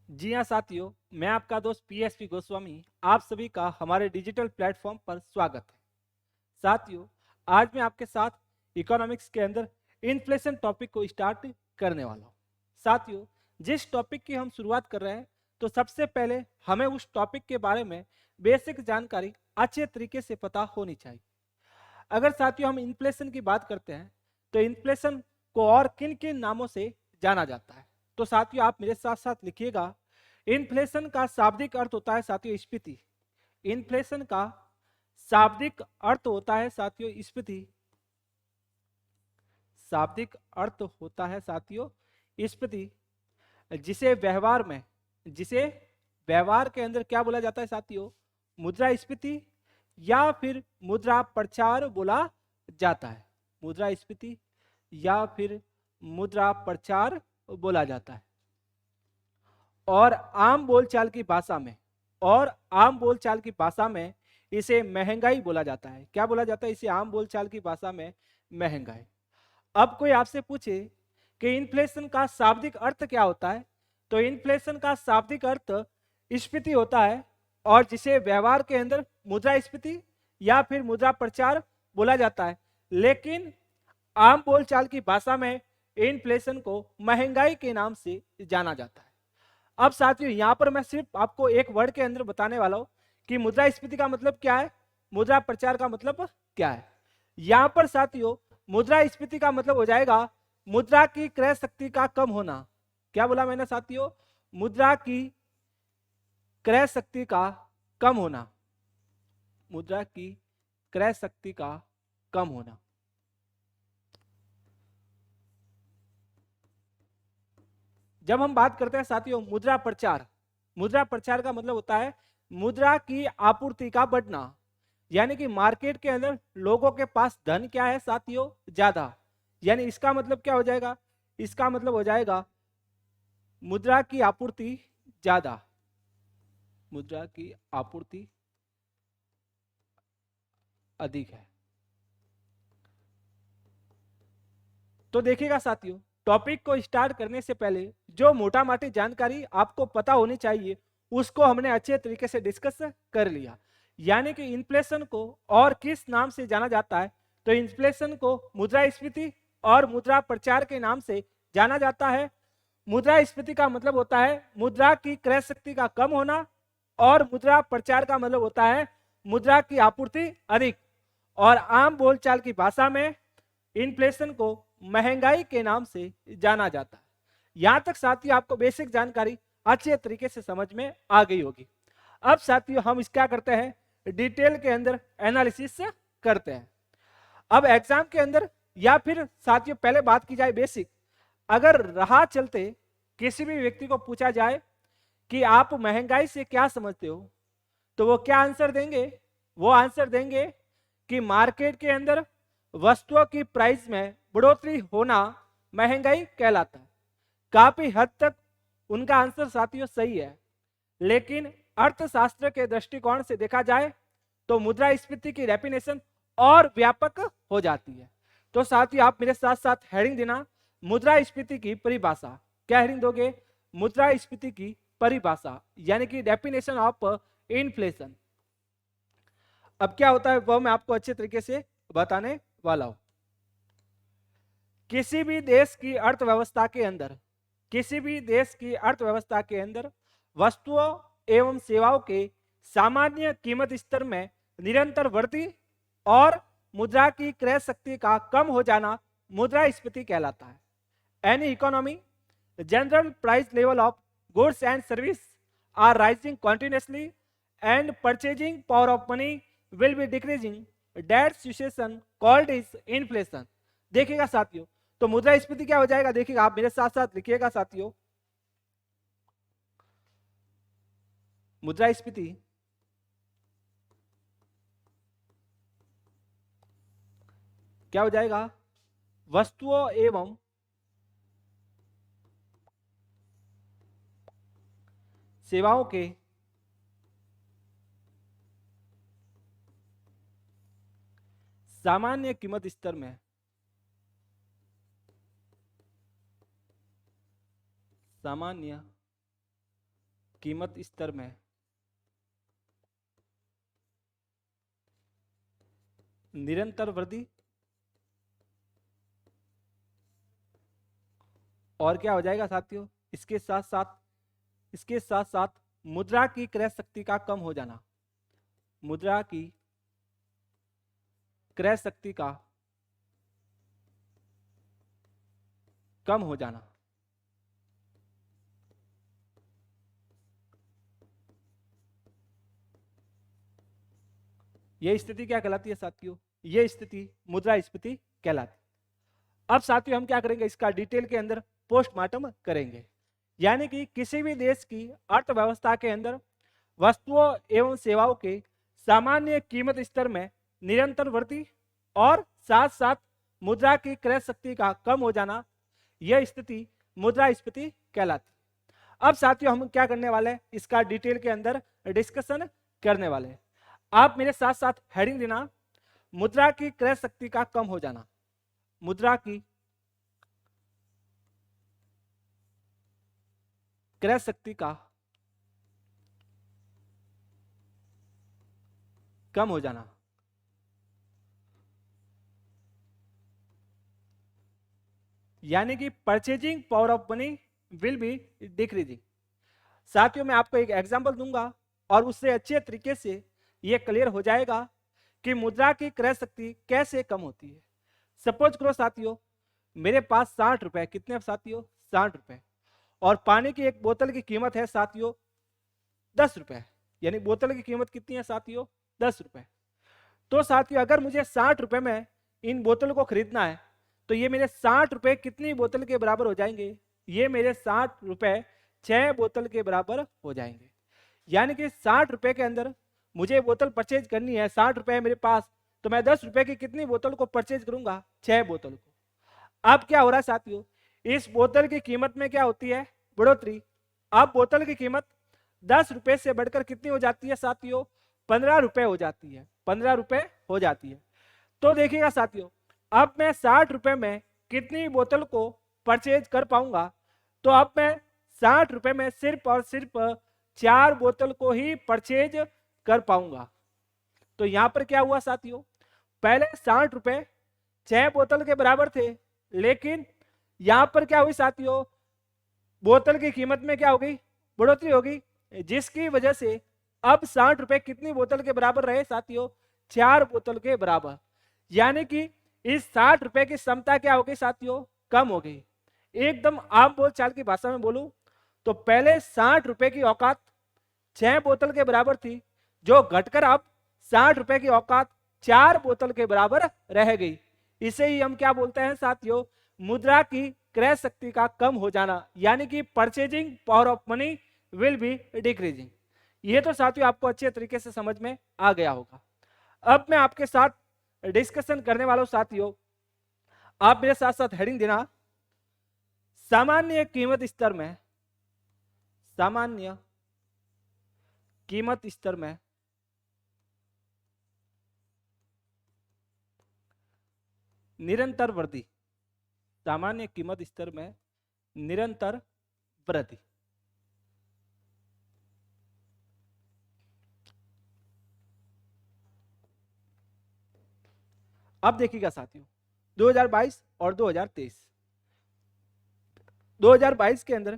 जी हाँ साथियों, मैं आपका दोस्त पीएसपी गोस्वामी आप सभी का हमारे डिजिटल प्लेटफॉर्म पर स्वागत है। साथियों, आज मैं आपके साथ इकोनॉमिक्स के अंदर इन्फ्लेशन टॉपिक को स्टार्ट करने वाला हूँ। साथियों, जिस टॉपिक की हम शुरुआत कर रहे हैं, तो सबसे पहले हमें उस टॉपिक के बारे में बेसिक जानकारी अच्छे तरीके से पता होनी चाहिए। अगर साथियों हम इन्फ्लेशन की बात करते हैं, तो इन्फ्लेशन को और किन किन नामों से जाना जाता है, तो साथियों आप मेरे साथ साथ लिखिएगा। इन्फ्लेशन का शाब्दिक अर्थ होता है साथियों स्फीति। इन्फ्लेशन का शाब्दिक अर्थ होता है साथियों स्फीति। शाब्दिक अर्थ होता है साथियों स्फीति, जिसे व्यवहार में, जिसे व्यवहार के अंदर क्या बोला जाता है साथियों, मुद्रास्फीति या फिर मुद्रा प्रचार बोला जाता है। मुद्रास्फीति या फिर मुद्रा प्रचार बोला जाता है। और आम बोलचाल की भाषा में, और आम बोलचाल की भाषा में इसे महंगाई बोला जाता है। क्या बोला जाता है इसे आम बोलचाल की भाषा में? महंगाई। अब कोई आपसे पूछे कि इन्फ्लेशन का शाब्दिक अर्थ क्या होता है, तो इन्फ्लेशन का शाब्दिक अर्थ स्फीति होता है, और जिसे व्यवहार के अंदर मुद्रास्फीति या फिर मुद्रा प्रचार बोला जाता है। लेकिन आम बोलचाल की भाषा में इन्फ्लेशन को महंगाई के नाम से जाना जाता है। अब साथियों यहां पर मैं सिर्फ आपको एक वर्ड के अंदर बताने वाला हूं कि मुद्रास्फीति का मतलब क्या है, मुद्रा प्रचार का मतलब क्या है। यहां पर साथियों मुद्रास्फीति का मतलब हो जाएगा मुद्रा की क्रय शक्ति का कम होना। क्या बोला मैंने साथियों? मुद्रा की क्रय शक्ति का कम होना। मुद्रा की क्रय शक्ति का कम होना। जब हम बात करते हैं साथियों मुद्रा प्रचार, मुद्रा प्रचार का मतलब होता है मुद्रा की आपूर्ति का बढ़ना। यानी कि मार्केट के अंदर लोगों के पास धन क्या है साथियों? ज्यादा। यानी इसका मतलब क्या हो जाएगा? इसका मतलब हो जाएगा मुद्रा की आपूर्ति ज्यादा। मुद्रा की आपूर्ति अधिक है। तो देखिएगा साथियों, टॉपिक को स्टार्ट करने से पहले जो मोटा मोटी जानकारी आपको पता होनी चाहिए उसको हमने अच्छे तरीके से डिस्कस कर लिया। यानी कि इन्फ्लेशन को और किस नाम से जाना जाता है, तो इन्फ्लेशन को मुद्रास्फीति और मुद्रा प्रचार के नाम से जाना जाता है। मुद्रास्फीति का मतलब होता है मुद्रा की क्रय शक्ति का कम होना, और मुद्रा प्रचार का मतलब होता है मुद्रा की आपूर्ति अधिक। और आम बोलचाल की भाषा में इन्फ्लेशन को महंगाई के नाम से जाना जाता है। यहां तक साथियों आपको बेसिक जानकारी अच्छे तरीके से समझ में आ गई होगी। अब साथियों हम इस क्या करते हैं, डिटेल के अंदर एनालिसिस करते हैं। अब एग्जाम के अंदर, या फिर साथियों पहले बात की जाए बेसिक, अगर राह चलते किसी भी व्यक्ति को पूछा जाए कि आप महंगाई से क्या समझते हो, तो वो क्या आंसर देंगे? वो आंसर देंगे कि मार्केट के अंदर वस्तुओं की प्राइस में बढ़ोतरी होना महंगाई कहलाता है। काफी हद तक उनका आंसर साथियों सही है, लेकिन अर्थशास्त्र के दृष्टिकोण से देखा जाए तो मुद्रास्फीति की डेफिनेशन और व्यापक हो जाती है। तो साथियों आप मेरे साथ साथ हेडिंग देना, मुद्रास्फीति की परिभाषा। क्या हेडिंग दोगे? मुद्रास्फीति की परिभाषा, यानी कि डेफिनेशन ऑफ इन्फ्लेशन। अब क्या होता है वह मैं आपको अच्छे तरीके से बताने वाला हूं। किसी भी देश की अर्थव्यवस्था के अंदर, किसी भी देश की अर्थव्यवस्था के अंदर वस्तुओं एवं सेवाओं के सामान्य कीमत स्तर में निरंतर वृद्धि और मुद्रा की क्रय शक्ति का कम हो जाना मुद्रास्फीति कहलाता है। Any economy general price level of goods and service are rising continuously and purchasing power of money will be decreasing, that situation called is inflation. देखिएगा साथियों, तो मुद्रास्फीति क्या हो जाएगा? देखिएगा आप मेरे साथ साथ लिखिएगा साथियों, मुद्रास्फीति क्या हो जाएगा? वस्तुओं एवं सेवाओं के सामान्य कीमत स्तर में सामान्य कीमत स्तर में निरंतर वृद्धि, और क्या हो जाएगा साथियों, इसके साथ साथ मुद्रा की क्रय शक्ति का कम हो जाना, मुद्रा की क्रय शक्ति का कम हो जाना। यह स्थिति क्या कहलाती है साथियों, यह स्थिति मुद्रास्फीति कहलाती है। अब साथियों हम क्या करेंगे, इसका डिटेल के अंदर पोस्टमार्टम करेंगे। यानी कि किसी भी देश की अर्थव्यवस्था के अंदर वस्तुओं एवं सेवाओं के सामान्य कीमत स्तर में निरंतर वृद्धि और साथ साथ मुद्रा की क्रय शक्ति का कम हो जाना, यह स्थिति मुद्रास्फीति कहलाती है। अब साथियों हम क्या करने वाले हैं, इसका डिटेल के अंदर डिस्कशन करने वाले हैं। आप मेरे साथ साथ हेडिंग देना, मुद्रा की क्रय शक्ति का कम हो जाना, मुद्रा की क्रय शक्ति का कम हो जाना। यानी कि purchasing power of money will be decreasing. साथियों मैं आपको एक एग्जांपल दूंगा और उससे अच्छे तरीके से यह क्लियर हो जाएगा कि मुद्रा की क्रय शक्ति कैसे कम होती है। सपोज करो साथियों मेरे पास 60 रुपए, कितने साथियों 60 रुपए, और पानी की एक बोतल की कीमत है साथियों 10 रुपए, यानी बोतल की कीमत कितनी है साथियों 10 रुपए। तो साथियों अगर मुझे 60 रुपए में इन बोतल को खरीदना है तो ये मेरे 60 रुपए कितनी बोतल के बराबर हो जाएंगे, ये मेरे 60 रुपए 6 बोतल के बराबर हो जाएंगे। यानी कि 60 रुपए के अंदर मुझे बोतल परचेज करनी है, 60 रुपए है मेरे पास, तो मैं 10 रुपए की कितनी बोतल को परचेज करूंगा, 6 बोतल को। अब क्या हो रहा है साथियों, इस बोतल की कीमत में क्या होती है, बढ़ोतरी। अब बोतल की कीमत 10 रुपए से बढ़कर कितनी हो जाती है साथियों, 15 रुपए हो जाती है, 15 रुपए हो जाती है। तो देखिएगा साथियों अब मैं 60 रुपए में कितनी बोतल को परचेज कर पाऊंगा, तो अब मैं 60 रुपए में सिर्फ और सिर्फ 4 बोतल को ही परचेज कर पाऊंगा। तो यहां पर क्या हुआ साथियों, पहले 60 रुपए 6 बोतल के बराबर थे, लेकिन यहां पर क्या हुई साथियों, बोतल की कीमत में क्या हो गई, बढ़ोतरी हो गई, जिसकी वजह से अब 60 रुपए कितनी बोतल के बराबर रहे साथियों, 4 बोतल के बराबर। यानी कि इस 60 रुपए की क्षमता क्या हो गई साथियों, कम हो गई। एकदम आम बोलचाल की भाषा में बोलूं तो पहले 60 रुपए की औकात 6 बोतल के बराबर थी, जो घटकर अब 60 रुपए की औकात 4 बोतल के बराबर रह गई। इसे ही हम क्या बोलते हैं साथियों, मुद्रा की क्रय शक्ति का कम हो जाना, यानी कि purchasing power of money will be decreasing. ये तो साथियों आपको अच्छे तरीके से समझ में आ गया होगा। अब मैं आपके साथ डिस्कशन करने वाला हूं साथियों, आप मेरे साथ साथ हेडिंग देना, सामान्य कीमत स्तर में, सामान्य कीमत स्तर में निरंतर वृद्धि, सामान्य कीमत स्तर में निरंतर वृद्धि। अब देखिएगा साथियों 2022 और 2023, 2022 के अंदर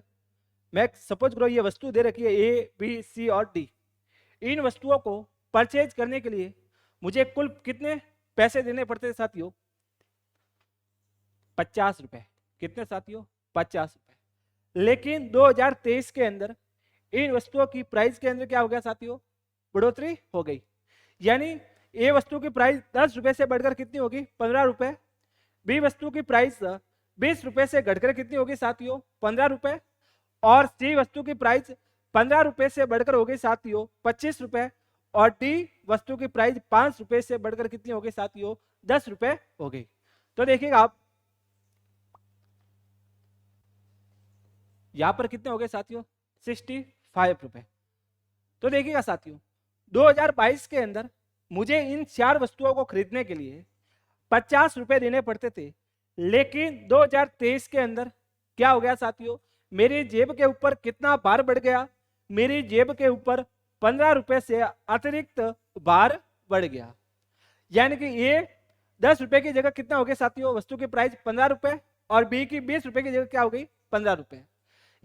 मैं सपोज करो ये वस्तु दे रखी है ए बी सी और डी, इन वस्तुओं को परचेज करने के लिए मुझे कुल कितने पैसे देने पड़ते थे साथियों, 50 रुपए, कितने साथियों 50 रुपए। लेकिन 2023 के अंदर इन वस्तुओं की प्राइस के अंदर क्या हो गया साथियों, बढ़ोतरी हो गई। यानी ए वस्तु की प्राइस 10 रुपए से बढ़कर कितनी होगी, 15 रुपए, बी वस्तु की प्राइस 20 रुपए से घटकर कितनी होगी साथियों, 15 रुपए, और सी वस्तु की प्राइस 15 रुपए से बढ़कर हो गई साथियों 25 रुपए, और डी वस्तु की प्राइस 5 रुपए से बढ़कर कितनी हो गई साथियों, 10 रुपए हो गई। तो देखिएगा आप यहां पर कितने हो गए साथियों, 65 रुपए। तो देखिएगा साथियों 2022 के अंदर मुझे इन 4 वस्तुओं को खरीदने के लिए 50 रुपए देने पड़ते थे, लेकिन 2023 के अंदर क्या हो गया साथियों, मेरी जेब के ऊपर कितना भार बढ़ गया, मेरी जेब के ऊपर 15 रुपए से अतिरिक्त भार बढ़ गया। यानी कि ये 10 रुपए की जगह कितना हो गया साथियों, वस्तु की प्राइस 15 रुपए, और बी की 20 रुपए की जगह क्या हो गई, 15 रुपए।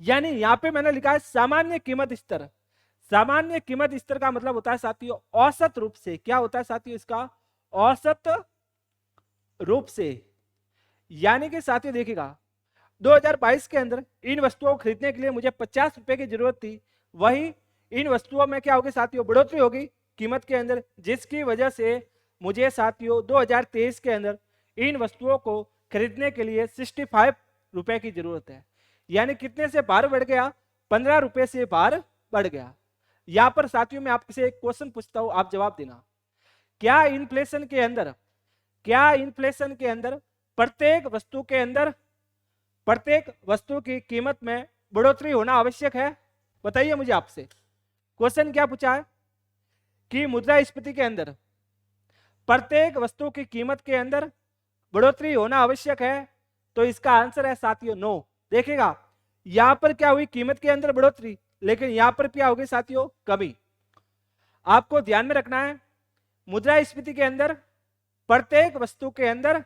यानी यहाँ पे मैंने लिखा है सामान्य कीमत स्तर। सामान्य कीमत स्तर का मतलब होता है साथियों औसत रूप से, क्या होता है साथियों इसका, औसत रूप से। यानी कि साथियों देखिएगा 2022 के अंदर इन वस्तुओं को खरीदने के लिए मुझे 50 रुपए की जरूरत थी, वही इन वस्तुओं में क्या होगी साथियों, बढ़ोतरी होगी कीमत के अंदर, जिसकी वजह से मुझे साथियों 2023 के अंदर इन वस्तुओं को खरीदने के लिए 65 रुपए की जरूरत है। यानी कितने से भार बढ़ गया, 15 रुपए से भार बढ़ गया। यहां पर साथियों मैं आपसे एक क्वेश्चन पूछता हूं, आप जवाब देना। क्या इन्फ्लेशन के अंदर, क्या इन्फ्लेशन के अंदर प्रत्येक वस्तु की कीमत में बढ़ोतरी होना आवश्यक है? बताइए मुझे आपसे। क्वेश्चन क्या पूछा है कि मुद्रास्फीति के अंदर प्रत्येक वस्तु की कीमत के अंदर बढ़ोतरी होना आवश्यक है, तो इसका आंसर है साथियों नो। देखिएगा यहां पर क्या हुई, कीमत के अंदर बढ़ोतरी, लेकिन यहां पर क्या होगी साथियों, कमी। आपको ध्यान में रखना है मुद्रास्फीति के अंदर प्रत्येक वस्तु के अंदर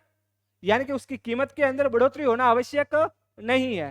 यानी कि उसकी कीमत के अंदर बढ़ोतरी होना आवश्यक नहीं है।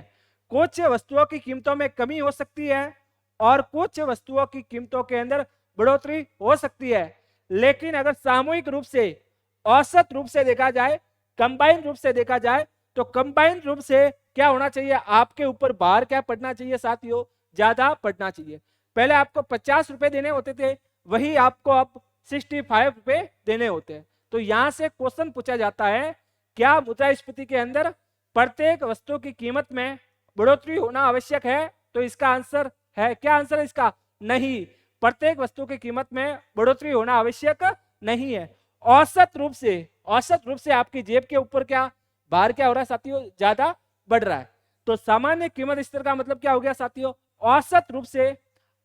कुछ वस्तुओं की कीमतों में कमी हो सकती है और कुछ वस्तुओं की कीमतों के अंदर बढ़ोतरी हो सकती है, लेकिन अगर सामूहिक रूप से, औसत रूप से देखा जाए, कंबाइन रूप से देखा जाए, तो कंबाइन रूप से क्या होना चाहिए, आपके ऊपर भार क्या पड़ना चाहिए साथियों, ज्यादा पड़ना चाहिए। पहले आपको 50 रुपए देने होते थे, वही आपको अब 65 रुपए देने होते हैं। तो यहां से क्वेश्चन पूछा जाता है क्या मुद्रास्फीति के अंदर प्रत्येक वस्तु की कीमत में बढ़ोतरी होना आवश्यक है, तो इसका आंसर है, क्या आंसर है इसका, नहीं। प्रत्येक वस्तु की कीमत में बढ़ोतरी होना आवश्यक नहीं है। औसत रूप से आपकी जेब के ऊपर क्या भार क्या हो रहा है साथियों, ज्यादा बढ़ रहा है। तो सामान्य कीमत स्तर का मतलब क्या हो गया साथियों, औसत रूप से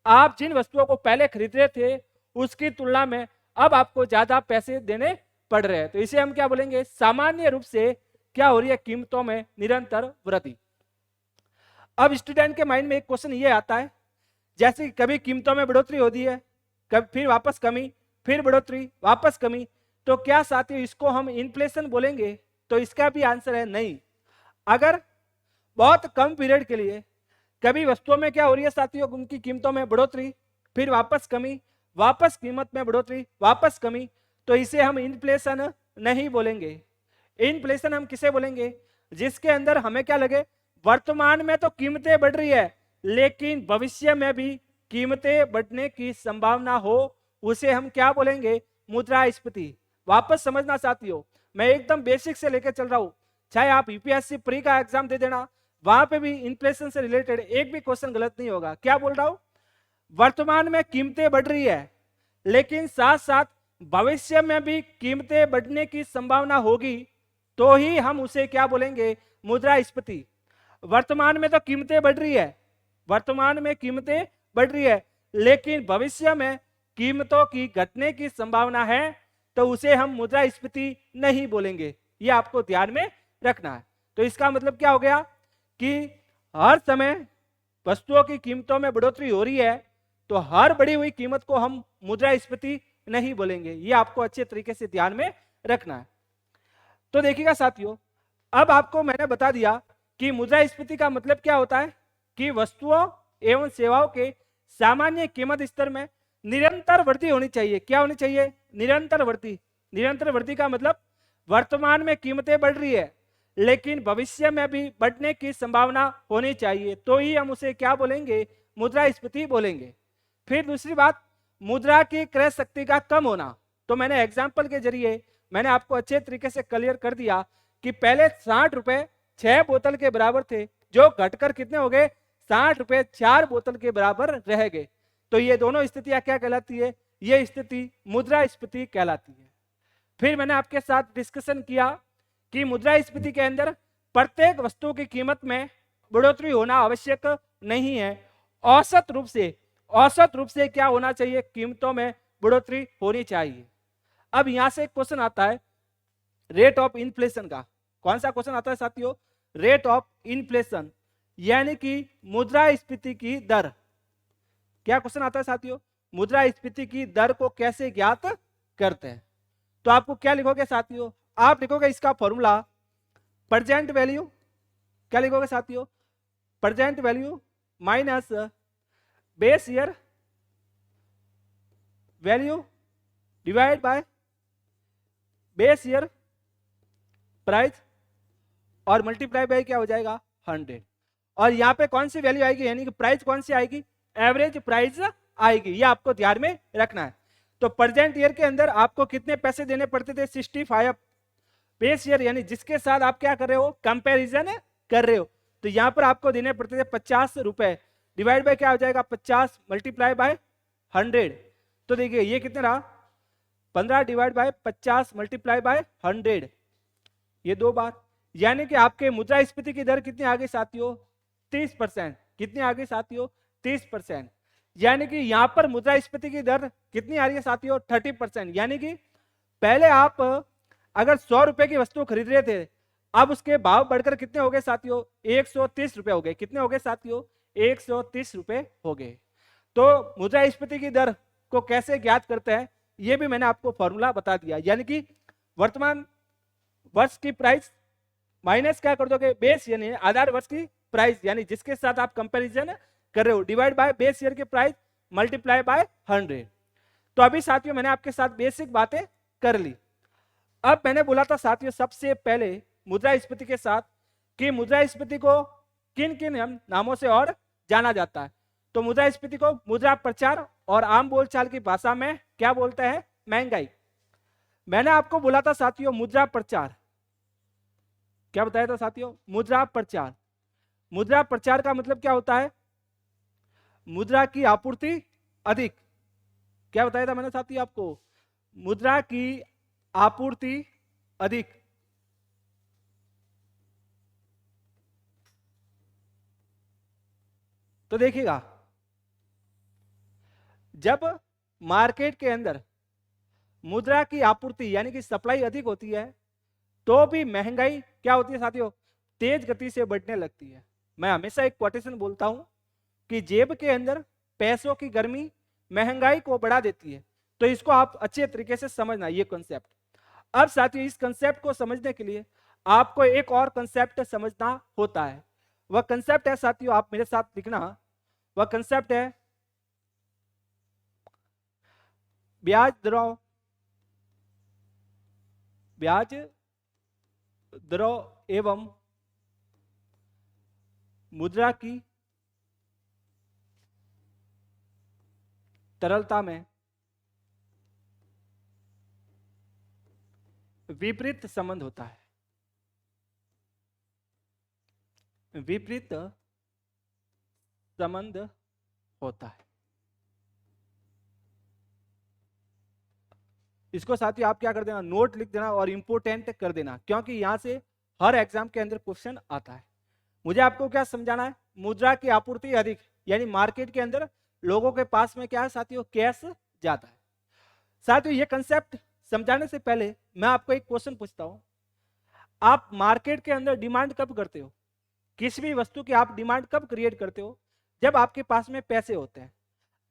आप जिन वस्तुओं को पहले खरीद रहे थे उसकी तुलना में अब आपको ज्यादा पैसे देने पड़ रहे हैं, तो इसे हम क्या बोलेंगे, सामान्य रूप से क्या हो रही है, कीमतों में निरंतर वृद्धि। अब स्टूडेंट के माइंड में एक क्वेश्चन ये आता है, जैसे कभी कीमतों में बढ़ोतरी होती है, कभी फिर वापस कमी, फिर बढ़ोतरी, वापस कमी, तो क्या साथियों इसको हम इन्फ्लेशन बोलेंगे? तो इसका भी आंसर है नहीं। अगर बहुत कम पीरियड के लिए कभी वस्तुओं में क्या हो रही है साथियों, उनकी कीमतों में बढ़ोतरी, फिर वापस कमी, वापस कीमत में बढ़ोतरी, वापस कमी, तो इसे हम इन्फ्लेशन नहीं बोलेंगे। इन्फ्लेशन हम किसे बोलेंगे, जिसके अंदर हमें क्या लगे, वर्तमान में तो कीमतें बढ़ रही है लेकिन भविष्य में भी कीमतें बढ़ने की संभावना हो, उसे हम क्या बोलेंगे, मुद्रास्फीति। वापस समझना साथियों, मैं एकदम बेसिक से लेकर चल रहा हूं, चाहे आप यूपीएससी प्री का एग्जाम दे देना, वहां पे भी इन्फ्लेशन से रिलेटेड एक भी क्वेश्चन गलत नहीं होगा। क्या बोल रहा हूं, वर्तमान में कीमतें बढ़ रही है लेकिन साथ साथ भविष्य में भी कीमतें बढ़ने की संभावना होगी, तो ही हम उसे क्या बोलेंगे, मुद्रास्फीति। वर्तमान में तो कीमतें बढ़ रही है, वर्तमान में कीमतें बढ़ रही है, लेकिन भविष्य में कीमतों की घटने की संभावना है, तो उसे हम मुद्रास्फीति नहीं बोलेंगे। ये आपको ध्यान में रखना है। तो इसका मतलब क्या हो गया कि हर समय वस्तुओं की कीमतों में बढ़ोतरी हो रही है, तो हर बढ़ी हुई कीमत को हम मुद्रास्फीति नहीं बोलेंगे। ये आपको अच्छे तरीके से ध्यान में रखना है। तो देखिएगा साथियों, अब आपको मैंने बता दिया कि मुद्रास्फीति का मतलब क्या होता है कि वस्तुओं एवं सेवाओं के सामान्य कीमत स्तर में निरंतर वृद्धि होनी चाहिए। क्या होनी चाहिए, निरंतर वृद्धि। निरंतर वृद्धि का मतलब वर्तमान में कीमतें बढ़ रही है लेकिन भविष्य में भी बढ़ने की संभावना होनी चाहिए, तो ही हम उसे क्या बोलेंगे, मुद्रास्फीति बोलेंगे। फिर दूसरी बात, मुद्रा की क्रय शक्ति का कम होना। तो मैंने एग्जाम्पल के जरिए मैंने आपको अच्छे तरीके से क्लियर कर दिया कि पहले 60 रुपए 6 बोतल के बराबर थे, जो घटकर कितने हो गए, 60 रुपए 4 बोतल के बराबर रह गए। तो ये दोनों स्थितियां क्या कहलाती है, ये स्थिति मुद्रास्फीति कहलाती है। फिर मैंने आपके साथ डिस्कशन किया कि मुद्रास्फीति के अंदर प्रत्येक वस्तु की कीमत में बढ़ोतरी होना आवश्यक नहीं है, औसत रूप से क्या होना चाहिए, कीमतों में बढ़ोतरी होनी चाहिए। अब यहां से एक क्वेश्चन आता है रेट ऑफ इन्फ्लेशन का। कौन सा क्वेश्चन आता है साथियों, रेट ऑफ इन्फ्लेशन, यानी कि मुद्रास्फीति की दर। क्या क्वेश्चन आता है साथियों, मुद्रास्फीति की दर को कैसे ज्ञात करते हैं। तो आपको क्या लिखोगे साथियों, आप लिखोगे इसका फॉर्मूला प्रेजेंट वैल्यू, क्या लिखोगे साथियों, present value minus base year value divide by base year price और मल्टीप्लाई बाय क्या हो जाएगा 100। और यहाँ पे कौन सी वैल्यू आएगी, यानी कि प्राइस कौन सी आएगी, एवरेज प्राइस आएगी, ये आपको ध्यान में रखना है। तो प्रेजेंट ईयर के अंदर आपको कितने पैसे देने पड़ते थे, 65 बेस ईयर, यानी जिसके साथ आप क्या कर रहे हो, कंपैरिजन कर रहे हो। तो यहाँ पर आपको देने पड़ते थे 50 रुपए, डिवाइड बाय क्या हो जाएगा 50 मल्टीप्लाई बाय 100। तो देखिए ये कितने रहा, 15 डिवाइड बाय 50 मल्टीप्लाई बाय 100, ये 2 बार, यानी कि आपके मुद्रास्फीति की दर कितनी आ गई साथियों, 30%। कितनी आ गई साथियों, 30%। यानी कि यहां पर मुद्रास्फीति की दर कितनी आ रही है साथियों, 30%। यानी कि पहले आप अगर 100 रुपए की वस्तु खरीद रहे थे, अब उसके भाव बढ़कर कितने हो गए साथियों, 130 रुपए हो गए। कितने हो गए साथियों, 130 रुपए हो गए। तो मुद्रास्फीति की दर को कैसे ज्ञात करते हैं, ये भी मैंने आपको फॉर्मूला बता दिया। यानी कि वर्तमान वर्ष की प्राइस माइनस क्या कर दोगे, बेस यानी आधार वर्ष की प्राइस, यानी जिसके साथ आप कंपैरिजन कर रहे हो, डिवाइड बाय बेस ईयर की प्राइस मल्टीप्लाई बाय 100। तो अभी साथियों मैंने आपके साथ बेसिक बातें कर ली। अब मैंने बोला था साथियों सबसे पहले मुद्रास्फीति के साथ कि मुद्रास्फीति को किन किन नामों से और जाना जाता है। तो मुद्रास्फीति को मुद्रा प्रचार और आम बोलचाल की भाषा में क्या बोलते हैं, महंगाई। मैंने आपको बोला था साथियों मुद्रा प्रचार, क्या बताया था साथियों, मुद्रा प्रचार। मुद्रा प्रचार का मतलब क्या होता है, मुद्रा की आपूर्ति अधिक। क्या बताया था मैंने साथियों आपको, मुद्रा की आपूर्ति अधिक। तो देखिएगा जब मार्केट के अंदर मुद्रा की आपूर्ति यानी कि सप्लाई अधिक होती है, तो भी महंगाई क्या होती है साथियों, तेज गति से बढ़ने लगती है। मैं हमेशा एक कोटेशन बोलता हूं कि जेब के अंदर पैसों की गर्मी महंगाई को बढ़ा देती है। तो इसको आप अच्छे तरीके से समझना ये कॉन्सेप्ट। अब साथियों इस कॉन्सेप्ट को समझने के लिए आपको एक और कॉन्सेप्ट समझना होता है। वह कॉन्सेप्ट है साथियों, आप मेरे साथ लिखना, वह कॉन्सेप्ट है ब्याज दरों, ब्याज दरों एवं मुद्रा की तरलता में विपरीत संबंध होता है। विपरीत संबंध होता है। इसको साथियों आप क्या कर देना, नोट लिख देना और इंपोर्टेंट कर देना, क्योंकि यहां से हर एग्जाम के अंदर क्वेश्चन आता है। मुझे आपको क्या समझाना है, मुद्रा की आपूर्ति अधिक, यानी मार्केट के अंदर लोगों के पास में क्या है साथियों, कैश ज्यादा है। साथियों ये कंसेप्ट समझाने से पहले मैं आपको एक क्वेश्चन पूछता हूं, आप मार्केट के अंदर डिमांड कब करते हो, किसी भी वस्तु की आप डिमांड कब क्रिएट करते हो, जब आपके पास में पैसे होते हैं।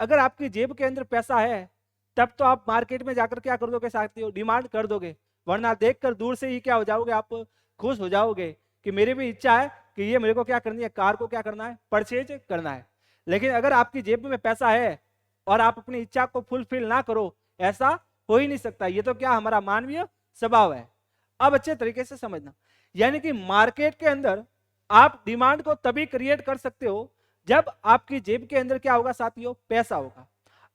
अगर आपकी जेब के अंदर पैसा है तब तो आप मार्केट में जाकर क्या कर दोगे साथियों, डिमांड कर दोगे, वरना देखकर दूर से ही क्या हो जाओगे, आप खुश हो जाओगे कि मेरी भी इच्छा है कि ये मेरे को क्या करनी है, कार को क्या करना है, परचेज करना है। लेकिन अगर आपकी जेब में पैसा है और आप अपनी इच्छा को फुलफिल ना करो, ऐसा हो ही नहीं सकता। ये तो क्या हमारा मानवीय स्वभाव है। अब अच्छे तरीके से समझना, यानी कि मार्केट के अंदर आप डिमांड को तभी क्रिएट कर सकते हो जब आपकी जेब के अंदर क्या होगा साथियों, पैसा होगा।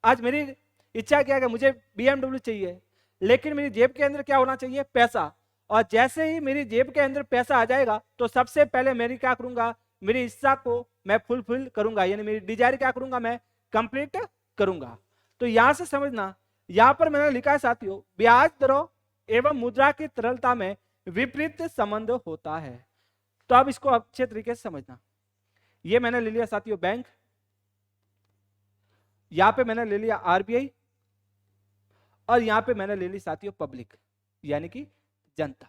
आज मेरी इच्छा क्या है, मुझे BMW चाहिए, लेकिन मेरी जेब के अंदर क्या होना चाहिए, पैसा। और जैसे ही मेरी जेब के अंदर पैसा आ जाएगा तो सबसे पहले मेरी क्या करूंगा, मेरी इच्छा को मैं फुलफिल करूंगा, यानी मेरी डिजायर क्या करूंगा, मैं कंप्लीट करूंगा। तो यहां से समझना, यहां पर मैंने लिखा है साथियों, ब्याज दरों एवं मुद्रा की तरलता में विपरीत संबंध होता है। तो अब इसको अच्छे तरीके से समझना। ये मैंने ले लिया साथियों बैंक, यहां पे मैंने ले लिया RBI, और यहां पे मैंने ले ली साथियों पब्लिक, यानी कि जनता।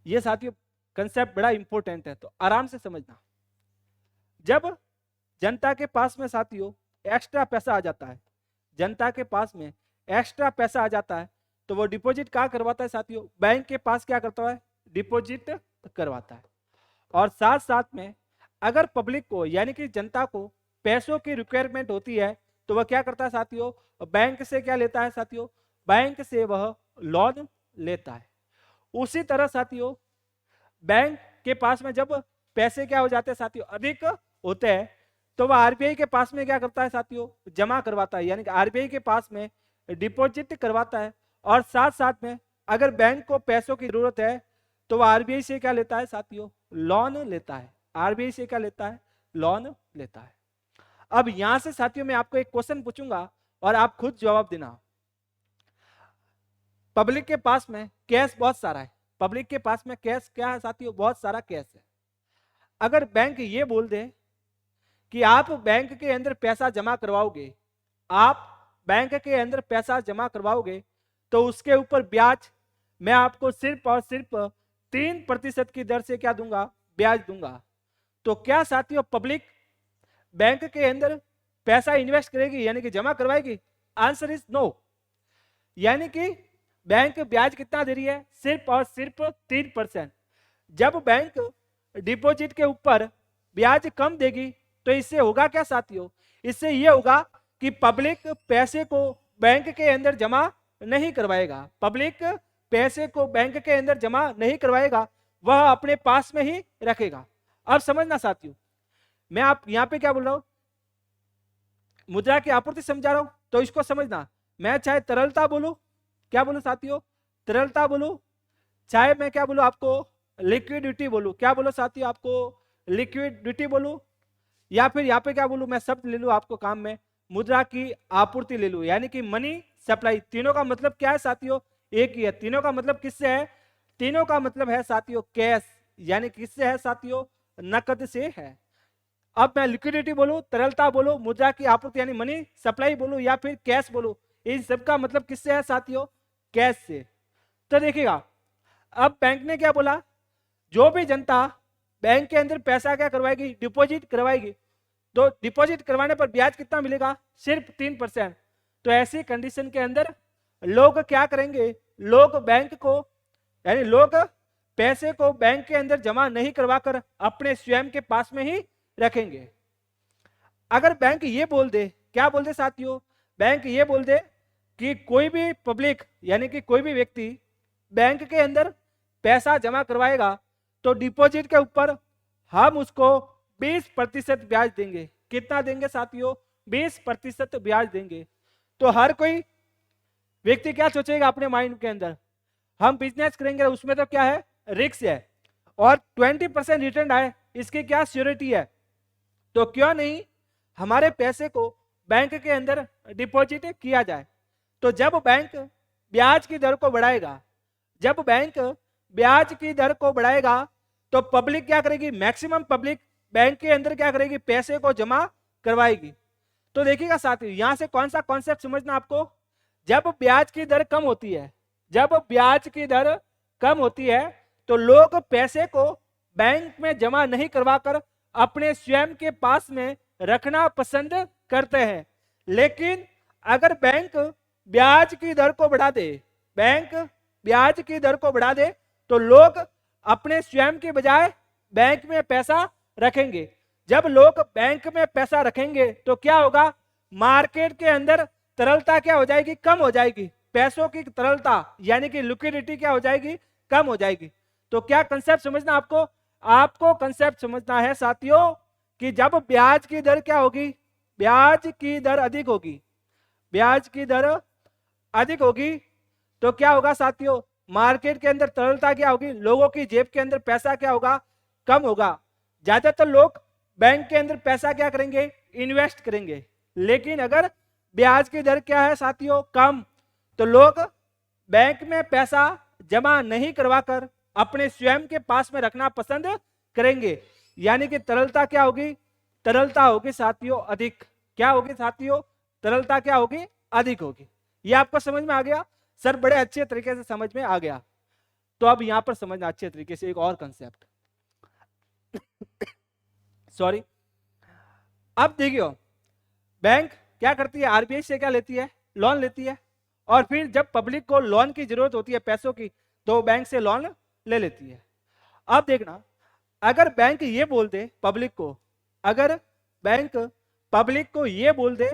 ये साथियों कंसेप्ट बड़ा इंपॉर्टेंट है, तो आराम से समझना। जब जनता के पास में साथियों एक्स्ट्रा पैसा आ जाता है, जनता के पास में एक्स्ट्रा पैसा आ जाता है, तो वो डिपॉजिट कहाँ करवाता है साथियों, बैंक के पास क्या करता है, डिपॉजिट करवाता है। और साथ साथ में अगर पब्लिक को यानी कि जनता को पैसों की रिक्वायरमेंट होती है तो वह क्या करता है साथियों, बैंक से क्या लेता है साथियों, बैंक से वह लोन लेता है। उसी तरह साथियों बैंक के पास में जब पैसे क्या हो जाते हैं साथियों, अधिक होते हैं, तो वह आरबीआई के पास में क्या करता है साथियों, जमा करवाता है, यानी कि आरबीआई के पास में डिपॉजिट करवाता है। और साथ साथ में अगर बैंक को पैसों की जरूरत है तो वह आरबीआई से क्या लेता है साथियों, लोन लेता है, आरबीआई से क्या लेता है, लोन लेता है। अब यहां से साथियों मैं आपको एक क्वेश्चन पूछूंगा और आप खुद जवाब देना। पब्लिक के पास में कैश बहुत सारा है, पब्लिक के पास में कैश क्या है साथियों, बहुत सारा कैश है। अगर बैंक ये बोल दे कि आप बैंक के अंदर पैसा जमा करवाओगे, आप बैंक के अंदर पैसा जमा करवाओगे तो उसके ऊपर ब्याज मैं आपको सिर्फ और सिर्फ 3% की दर से क्या दूंगा, ब्याज दूंगा। तो क्या साथियों पब्लिक बैंक के अंदर पैसा इन्वेस्ट करेगी यानी कि जमा करवाएगी? Answer is no. यानी कि बैंक ब्याज कितना दे रही है, सिर्फ और सिर्फ 3%। जब बैंक डिपॉजिट के ऊपर ब्याज कम देगी तो इससे होगा क्या साथियों, इससे यह होगा कि पब्लिक पैसे को बैंक के अंदर जमा नहीं करवाएगा, पब्लिक पैसे को बैंक के अंदर जमा नहीं करवाएगा, वह अपने पास में ही रखेगा। अब समझना साथियों, मैं आप यहां पे क्या बोल रहा हूं, मुद्रा की आपूर्ति समझा रहा हूं, तो इसको समझना। मैं चाहे तरलता बोलूं, क्या बोलूं साथियों, तरलता बोलूं, चाहे मैं क्या बोलूं आपको लिक्विडिटी बोलूं, क्या बोलो साथियों आपको लिक्विडिटी बोलूं, या फिर यहाँ पे क्या बोलूं मैं शब्द ले लूं आपको काम में, मुद्रा की आपूर्ति ले लूं, यानी कि मनी सप्लाई। तीनों का मतलब क्या है साथियों, एक ही है। तीनों का मतलब किससे है, तीनों का मतलब है साथियों कैश, यानी किससे है साथियों, नकद से है। अब मैं लिक्विडिटी बोलूं, तरलता बोलूं, मुद्रा की आपूर्ति यानी मनी सप्लाई बोलूं, या फिर कैश बोलूं, इन सब का मतलब किससे है साथियों, कैश से। तो देखिएगा अब बैंक ने क्या बोला, जो भी जनता बैंक के अंदर पैसा क्या करवाएगी, डिपॉजिट करवाएगी, तो डिपॉजिट करवाने पर ब्याज कितना मिलेगा, सिर्फ 3%। तो ऐसी कंडीशन के अंदर लोग क्या करेंगे, लोग बैंक को यानी लोग पैसे को बैंक के अंदर जमा नहीं करवाकर अपने स्वयं के पास में ही रखेंगे। अगर बैंक ये बोल दे, क्या बोल दे साथियों, बैंक ये बोल दे कि कोई भी पब्लिक यानी कि कोई भी व्यक्ति बैंक के अंदर पैसा जमा करवाएगा तो डिपॉजिट के ऊपर हम उसको 20% ब्याज देंगे। कितना देंगे साथियों, 20% ब्याज देंगे। तो हर कोई व्यक्ति क्या सोचेगा अपने माइंड के अंदर, हम बिजनेस करेंगे उसमें तो क्या है, रिस्क है, और 20% रिटर्न आए इसकी क्या श्योरिटी है, तो क्यों नहीं हमारे पैसे को बैंक के अंदर डिपॉजिट किया जाए। तो जब बैंक ब्याज की दर को बढ़ाएगा, जब बैंक ब्याज की दर को बढ़ाएगा तो पब्लिक क्या करेगी, मैक्सिमम पब्लिक बैंक के अंदर क्या करेगी, पैसे को जमा करवाएगी। तो देखिएगा साथियों यहां से कौन सा कॉन्सेप्ट समझना आपको, जब ब्याज की दर कम होती है, जब ब्याज की दर कम होती है तो लोग पैसे को बैंक में जमा नहीं करवाकर अपने स्वयं के पास में रखना पसंद करते हैं। लेकिन अगर बैंक ब्याज की दर को बढ़ा दे, बैंक ब्याज की दर को बढ़ा दे तो लोग अपने स्वयं के बजाय बैंक में पैसा रखेंगे। जब लोग बैंक में पैसा रखेंगे तो क्या होगा, मार्केट के अंदर तरलता क्या हो जाएगी, कम हो जाएगी, पैसों की तरलता यानी कि लिक्विडिटी क्या हो जाएगी, कम हो जाएगी। तो क्या कंसेप्ट समझना आपको, आपको कंसेप्ट समझना है साथियों कि जब ब्याज की दर क्या होगी, ब्याज की दर अधिक होगी, ब्याज की दर अधिक होगी तो क्या होगा साथियों, मार्केट के अंदर तरलता क्या होगी, लोगों की जेब के अंदर पैसा क्या होगा, कम होगा। ज्यादातर लोग बैंक के अंदर पैसा क्या करेंगे, इन्वेस्ट करेंगे। लेकिन अगर ब्याज की दर क्या है साथियों, कम, तो लोग बैंक में पैसा जमा नहीं करवाकर अपने स्वयं के पास में रखना पसंद करेंगे। यानी कि तरलता क्या होगी, तरलता होगी साथियों अधिक, क्या होगी साथियों, तरलता क्या होगी, अधिक होगी। ये आपको समझ में आ गया सर, बड़े अच्छे तरीके से समझ में आ गया। तो अब यहां पर समझना अच्छे तरीके से एक और कंसेप्ट सॉरी। अब देखियो, बैंक क्या करती है, आरबीआई से क्या लेती है, लोन लेती है, और फिर जब पब्लिक को लोन की जरूरत होती है पैसों की, तो बैंक से लोन ले लेती है। अब देखना, अगर बैंक ये बोल दे पब्लिक को, अगर बैंक पब्लिक को ये बोल दे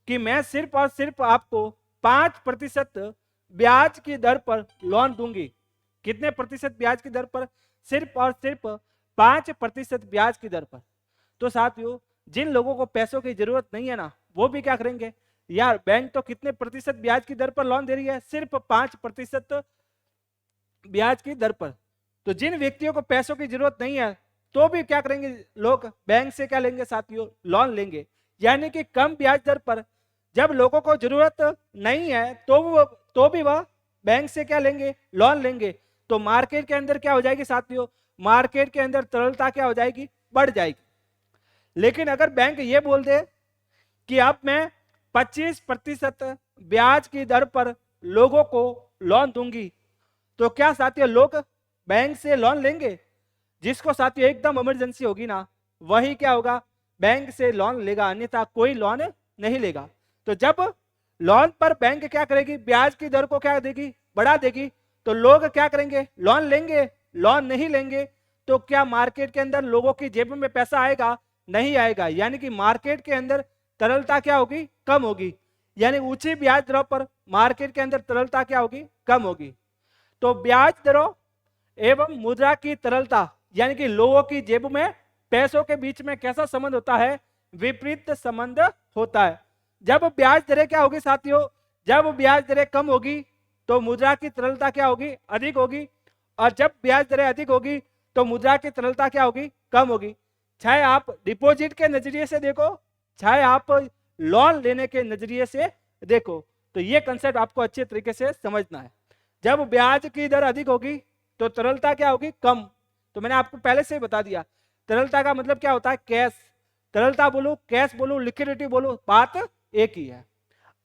कि मैं सिर्फ और सिर्फ आपको 5% ब्याज की दर पर लोन दूंगी, कितने प्रतिशत ब्याज की दर पर, सिर्फ और सिर्फ 5% ब्याज की दर पर, तो साथियों जिन लोगों को पैसों की जरूरत नहीं है ना, वो भी क्या करेंगे, यार बैंक तो कितने प्रतिशत ब्याज की दर पर लोन दे रही है, सिर्फ 5% ब्याज की दर पर, तो जिन व्यक्तियों को पैसों की जरूरत नहीं है तो भी क्या करेंगे, लोग बैंक से क्या लेंगे साथियों, लोन लेंगे। यानी कि कम ब्याज दर पर जब लोगों को जरूरत नहीं है तो भी वह बैंक से क्या लेंगे, लोन लेंगे। तो मार्केट के अंदर क्या हो जाएगी साथियों, मार्केट के अंदर तरलता क्या हो जाएगी, बढ़ जाएगी। लेकिन अगर बैंक ये बोल दे कि अब मैं 25% ब्याज की दर पर लोगों को लोन दूंगी, तो क्या साथियों लोग बैंक से लोन लेंगे? जिसको साथियों एकदम इमरजेंसी होगी ना, वही क्या होगा, बैंक से लोन लेगा, अन्यथा कोई लोन नहीं लेगा। तो जब लोन पर बैंक क्या करेगी, ब्याज की दर को क्या देगी, बढ़ा देगी, तो लोग क्या करेंगे, लोन लेंगे। लोन नहीं लेंगे तो क्या मार्केट के अंदर लोगों की जेब में पैसा आएगा, नहीं आएगा। यानी कि मार्केट के अंदर तरलता क्या होगी, कम होगी। यानी ऊंची ब्याज दरों पर मार्केट के अंदर तरलता क्या होगी, कम होगी। तो ब्याज दरों एवं मुद्रा की तरलता, यानी कि लोगों की जेब में पैसों के बीच में कैसा संबंध होता है, विपरीत संबंध होता है। जब ब्याज दरें क्या होगी साथियों, जब ब्याज दरें कम होगी तो मुद्रा की तरलता क्या होगी, अधिक होगी, और जब ब्याज दरें अधिक होगी तो मुद्रा की तरलता क्या होगी, कम होगी। चाहे आप डिपॉजिट के नजरिए से देखो, चाहे आप लोन लेने के नजरिए से देखो, तो ये कंसेप्ट आपको अच्छे तरीके से समझना है। जब ब्याज की दर अधिक होगी तो तरलता क्या होगी, कम। तो मैंने आपको पहले से ही बता दिया, तरलता का मतलब क्या होता है, कैश। तरलता बोलूं, कैश बोलूं, लिक्विडिटी बोलूं, बात एक ही है।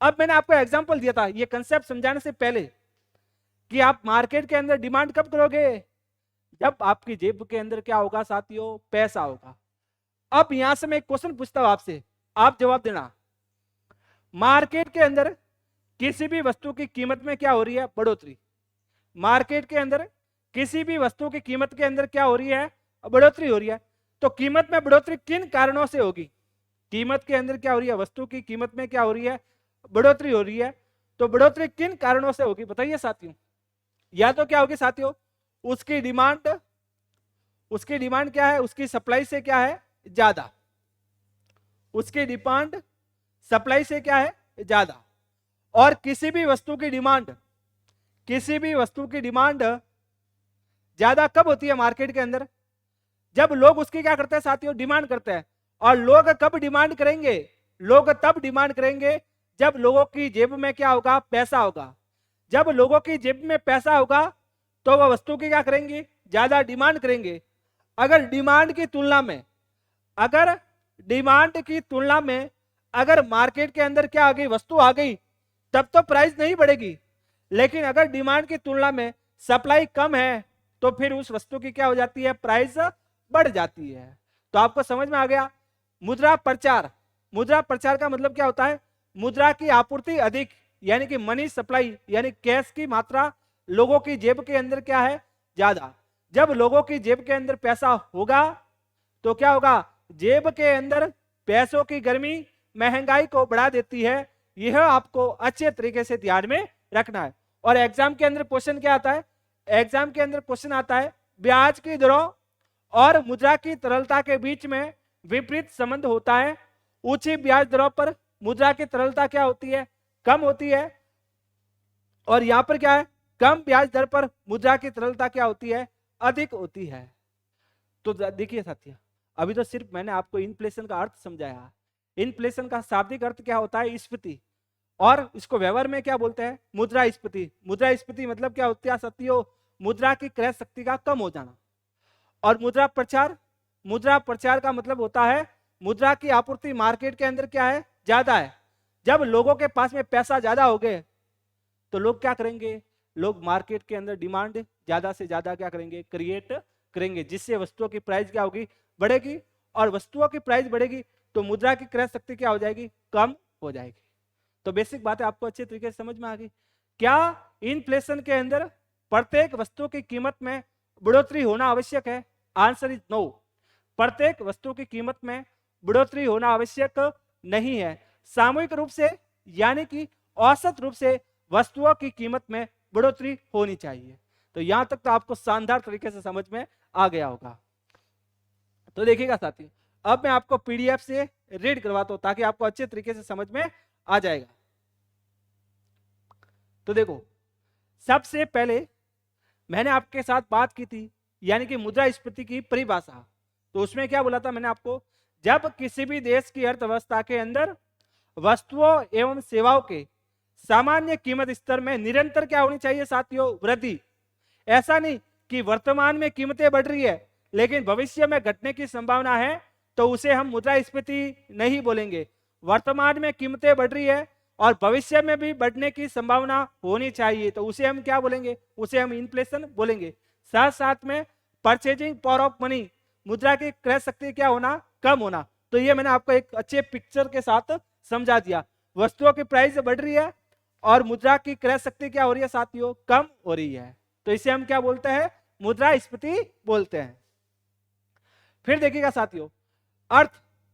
अब मैंने आपको एग्जांपल दिया था ये कंसेप्ट समझाने से पहले कि आप मार्केट के अंदर डिमांड कब करोगे, जब आपकी जेब के अंदर क्या होगा साथियों, पैसा होगा। अब यहां से मैं एक क्वेश्चन पूछता हूं आपसे, आप जवाब देना। मार्केट के अंदर किसी भी वस्तु की कीमत में क्या हो रही है, बढ़ोतरी। मार्केट के अंदर किसी भी वस्तु की कीमत के अंदर क्या हो रही है, बढ़ोतरी हो रही है। तो कीमत में बढ़ोतरी किन कारणों से होगी, कीमत के अंदर क्या हो रही है, वस्तु की कीमत में क्या हो रही है, बढ़ोतरी हो रही है। तो बढ़ोतरी किन कारणों से होगी बताइए साथियों। या तो क्या होगी साथियों, उसकी डिमांड, उसकी डिमांड क्या है, उसकी सप्लाई से क्या है, ज्यादा। उसकी डिमांड सप्लाई से क्या है, ज्यादा। और किसी भी वस्तु की डिमांड, किसी भी वस्तु की डिमांड ज्यादा कब होती है मार्केट के अंदर, जब लोग उसकी क्या करते हैं साथियों, डिमांड करते हैं। और लोग कब डिमांड करेंगे, लोग तब डिमांड करेंगे जब लोगों की जेब में क्या होगा, पैसा होगा। जब लोगों की जेब में पैसा होगा तो वह वस्तु की क्या करेंगे, ज्यादा डिमांड करेंगे। अगर डिमांड की तुलना में, अगर डिमांड की तुलना में अगर मार्केट के अंदर क्या आ गई, वस्तु आ गई, तब तो प्राइस नहीं बढ़ेगी। लेकिन अगर डिमांड की तुलना में सप्लाई कम है तो फिर उस वस्तु की क्या हो जाती है, प्राइस बढ़ जाती है। तो आपको समझ में आ गया। मुद्रा प्रचार, मुद्रा प्रचार का मतलब क्या होता है, मुद्रा की आपूर्ति अधिक, यानी कि मनी सप्लाई, यानी कैश की मात्रा लोगों की जेब के अंदर क्या है, ज्यादा। जब लोगों की जेब के अंदर पैसा होगा तो क्या होगा, जेब के अंदर पैसों की गर्मी महंगाई को बढ़ा देती है। यह आपको अच्छे तरीके से ध्यान में रखना है। और एग्जाम के अंदर क्वेश्चन क्या आता है, एग्जाम के अंदर क्वेश्चन आता है, ब्याज की दरों और मुद्रा की तरलता के बीच में विपरीत संबंध होता है। ऊंची ब्याज दरों पर मुद्रा की तरलता क्या होती है, कम होती है। और यहां पर क्या है, कम ब्याज दर पर मुद्रा की तरलता क्या होती है, अधिक होती है। तो देखिए साथियों, अभी तो सिर्फ मैंने आपको इन्फ्लेशन का अर्थ समझाया। इन्फ्लेशन का शाब्दिक अर्थ क्या होता है, स्फीति। और इसको व्यवहार में क्या बोलते हैं, मुद्रास्फीति। मुद्रास्फीति मतलब क्या होती है साथियों, मुद्रा की क्रय शक्ति का कम हो जाना। और मुद्रा प्रचार, मुद्रा प्रचार का मतलब होता है मुद्रा की आपूर्ति मार्केट के अंदर क्या है, ज्यादा है। जब लोगों के पास में पैसा ज्यादा हो गए तो लोग क्या करेंगे, लोग मार्केट के अंदर डिमांड ज्यादा से ज्यादा क्या करेंगे, क्रिएट करेंगे, जिससे वस्तुओं की प्राइस क्या होगी, बढ़ेगी। और वस्तुओं की प्राइस बढ़ेगी तो मुद्रा की क्रय शक्ति क्या हो जाएगी, कम हो जाएगी। तो बेसिक बात है आपको अच्छे तरीके से समझ में आ गई। क्या इन्फ्लेशन के अंदर प्रत्येक वस्तु की कीमत में बढ़ोतरी होना आवश्यक है? Answer is no. प्रत्येक वस्तु की कीमत में बढ़ोतरी होना आवश्यक नहीं है। सामूहिक रूप से यानी कि औसत रूप से वस्तुओं की कीमत में बढ़ोतरी होनी चाहिए। तो यहां तक तो आपको शानदार तरीके से समझ में आ गया होगा। तो देखिएगा साथियों, अब मैं आपको पीडीएफ से रीड करवाता हूं ताकि आपको अच्छे तरीके से समझ में आ जाएगा। तो देखो, सबसे पहले मैंने आपके साथ बात की थी यानी कि मुद्रास्फीति की परिभाषा। तो उसमें क्या बोला था मैंने आपको, जब किसी भी देश की अर्थव्यवस्था के अंदर वस्तुओं एवं सेवाओं के सामान्य कीमत स्तर में निरंतर क्या होनी चाहिए साथियों, वृद्धि। ऐसा नहीं कि वर्तमान में कीमतें बढ़ रही है लेकिन भविष्य में घटने की संभावना है, तो उसे हम मुद्रास्फीति नहीं बोलेंगे। वर्तमान में कीमतें बढ़ रही है और भविष्य में भी बढ़ने की संभावना होनी चाहिए, तो उसे हम क्या बोलेंगे, उसे हम इन्फ्लेशन बोलेंगे। साथ साथ में परचेजिंग पावर ऑफ मनी, मुद्रा की क्रय शक्ति क्या होना, कम होना। तो ये मैंने आपको एक अच्छे पिक्चर के साथ समझा दिया। वस्तुओं की प्राइस बढ़ रही है और मुद्रा की क्रय शक्ति क्या हो रही है साथियों, कम हो रही है, तो इसे हम क्या बोलते हैं, मुद्रास्फीति बोलते हैं। फिर देखिएगा साथियों, अर्थ